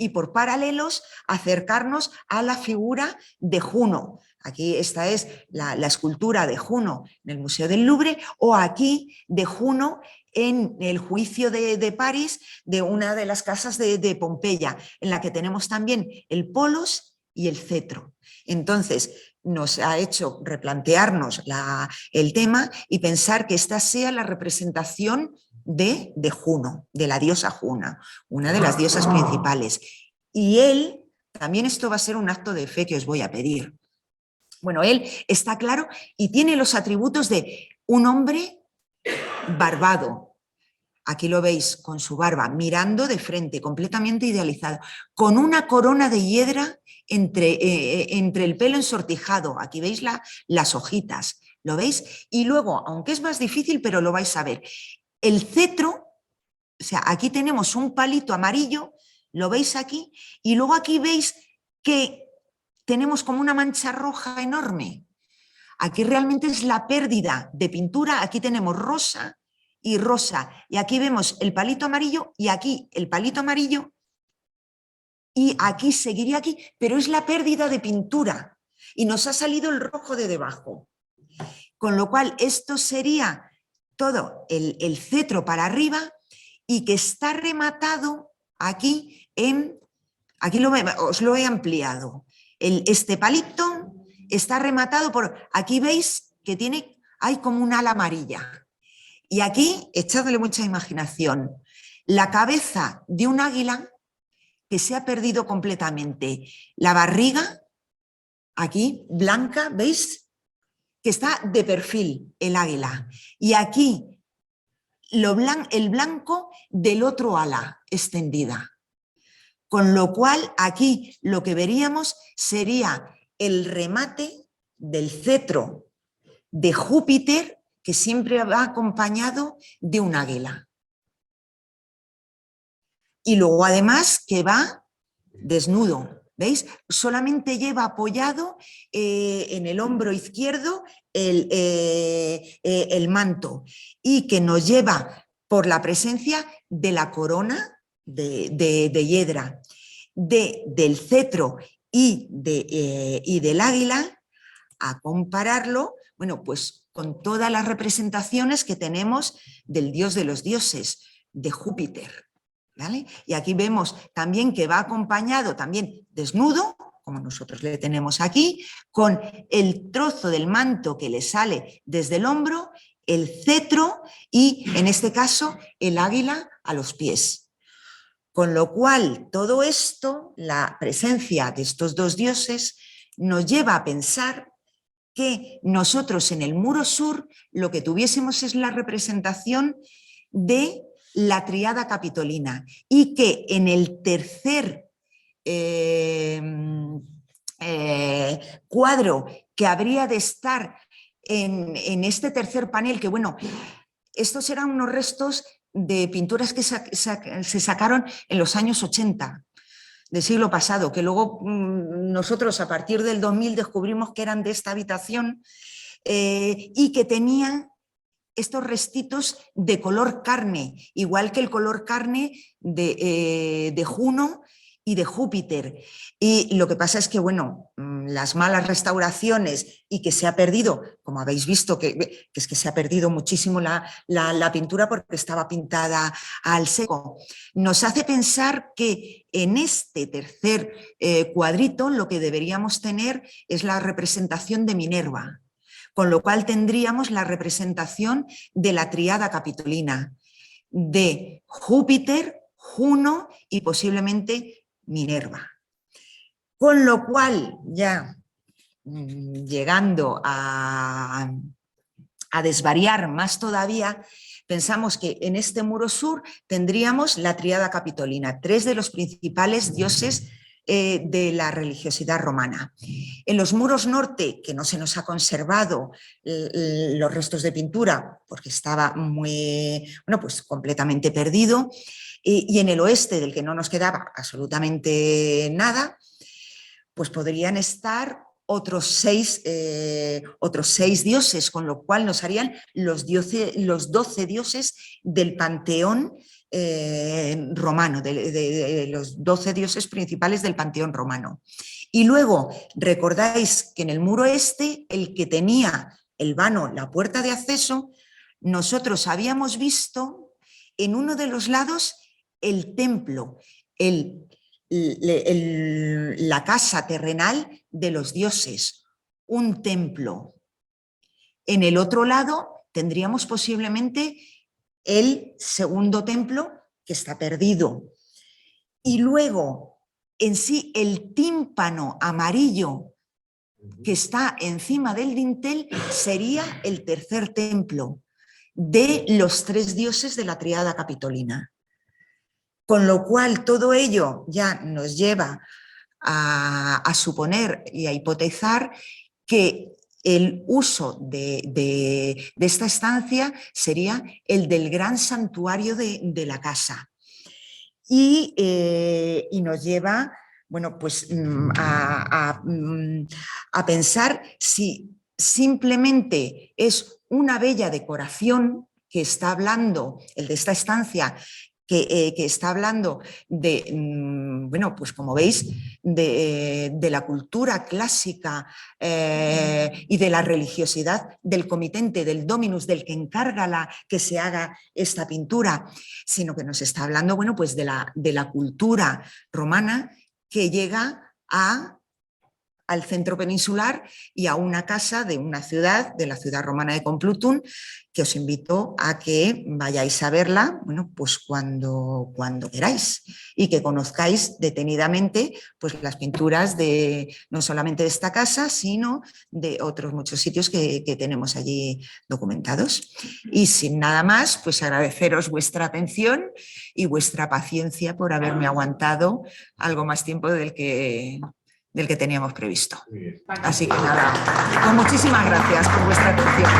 Speaker 2: por paralelos, acercarnos a la figura de Juno. Aquí esta es la escultura de Juno en el Museo del Louvre, o aquí de Juno en el juicio de París, de una de las casas de Pompeya, en la que tenemos también el polos y el cetro. Entonces, nos ha hecho replantearnos el tema y pensar que esta sea la representación de Juno, de la diosa Juno, una de las diosas principales. Y él, también esto va a ser un acto de fe que os voy a pedir. Bueno, él está claro y tiene los atributos de un hombre barbado. Aquí lo veis con su barba, mirando de frente, completamente idealizado, con una corona de hiedra entre el pelo ensortijado. Aquí veis las hojitas, ¿lo veis? Y luego, aunque es más difícil, pero lo vais a ver, el cetro, o sea, aquí tenemos un palito amarillo, lo veis aquí, y luego aquí veis que tenemos como una mancha roja enorme. Aquí realmente es la pérdida de pintura, aquí tenemos rosa y rosa, y aquí vemos el palito amarillo y aquí el palito amarillo y aquí seguiría aquí, pero es la pérdida de pintura y nos ha salido el rojo de debajo. Con lo cual esto sería todo el cetro para arriba y que está rematado aquí aquí os lo he ampliado. Este palito está rematado por, aquí veis que hay como un ala amarilla. Y aquí, echadle mucha imaginación, la cabeza de un águila que se ha perdido completamente. La barriga, aquí, blanca, ¿veis? Que está de perfil el águila. Y aquí, el blanco del otro ala extendida. Con lo cual, aquí lo que veríamos sería el remate del cetro de Júpiter, que siempre va acompañado de un águila. Y luego además que va desnudo, ¿veis? Solamente lleva apoyado en el hombro izquierdo el manto y que nos lleva por la presencia de la corona de hiedra, del cetro y del águila, a compararlo, bueno, pues con todas las representaciones que tenemos del dios de los dioses, de Júpiter, ¿vale? Y aquí vemos también que va acompañado también desnudo, como nosotros le tenemos aquí, con el trozo del manto que le sale desde el hombro, el cetro y, en este caso, el águila a los pies. Con lo cual, todo esto, la presencia de estos dos dioses, nos lleva a pensar que nosotros en el muro sur lo que tuviésemos es la representación de la triada capitolina y que en el tercer cuadro que habría de estar en este tercer panel, que bueno, estos eran unos restos de pinturas que se sacaron en los años 80 del siglo pasado, que luego nosotros a partir del 2000 descubrimos que eran de esta habitación y que tenían estos restitos de color carne, igual que el color carne de Juno y de Júpiter. Y lo que pasa es que, bueno, las malas restauraciones y que se ha perdido, como habéis visto, que es que se ha perdido muchísimo la pintura porque estaba pintada al seco, nos hace pensar que en este tercer cuadrito lo que deberíamos tener es la representación de Minerva, con lo cual tendríamos la representación de la tríada capitolina, de Júpiter, Juno y posiblemente Minerva. Con lo cual, ya llegando a desvariar más todavía, pensamos que en este muro sur tendríamos la tríada capitolina, 3 de los principales dioses de la religiosidad romana. En los muros norte, que no se nos ha conservado los restos de pintura porque estaba pues completamente perdido, y en el oeste, del que no nos quedaba absolutamente nada, pues podrían estar otros 6 dioses, con lo cual nos harían los 12 dioses del panteón romano, de los 12 dioses principales del panteón romano. Y luego, recordáis que en el muro este, el que tenía el vano, la puerta de acceso, nosotros habíamos visto en uno de los lados el templo, la casa terrenal de los dioses, un templo. En el otro lado tendríamos posiblemente el segundo templo, que está perdido. Y luego, en sí, el tímpano amarillo que está encima del dintel sería el tercer templo de los 3 dioses de la tríada capitolina. Con lo cual, todo ello ya nos lleva a suponer y a hipotezar que el uso de esta estancia sería el del gran santuario de la casa. Y nos lleva, bueno, pues, a pensar si simplemente es una bella decoración que está hablando, el de esta estancia, que está hablando de, bueno, pues como veis, de la cultura clásica y de la religiosidad del comitente, del dominus, del que encarga que se haga esta pintura, sino que nos está hablando, bueno, pues de la cultura romana que llega al centro peninsular y a una casa de una ciudad, de la ciudad romana de Complutum, que os invito a que vayáis a verla, bueno, pues cuando queráis, y que conozcáis detenidamente pues las pinturas no solamente de esta casa, sino de otros muchos sitios que tenemos allí documentados. Y sin nada más, pues agradeceros vuestra atención y vuestra paciencia por haberme aguantado algo más tiempo del que teníamos previsto. Así que nada, pues muchísimas gracias por vuestra atención.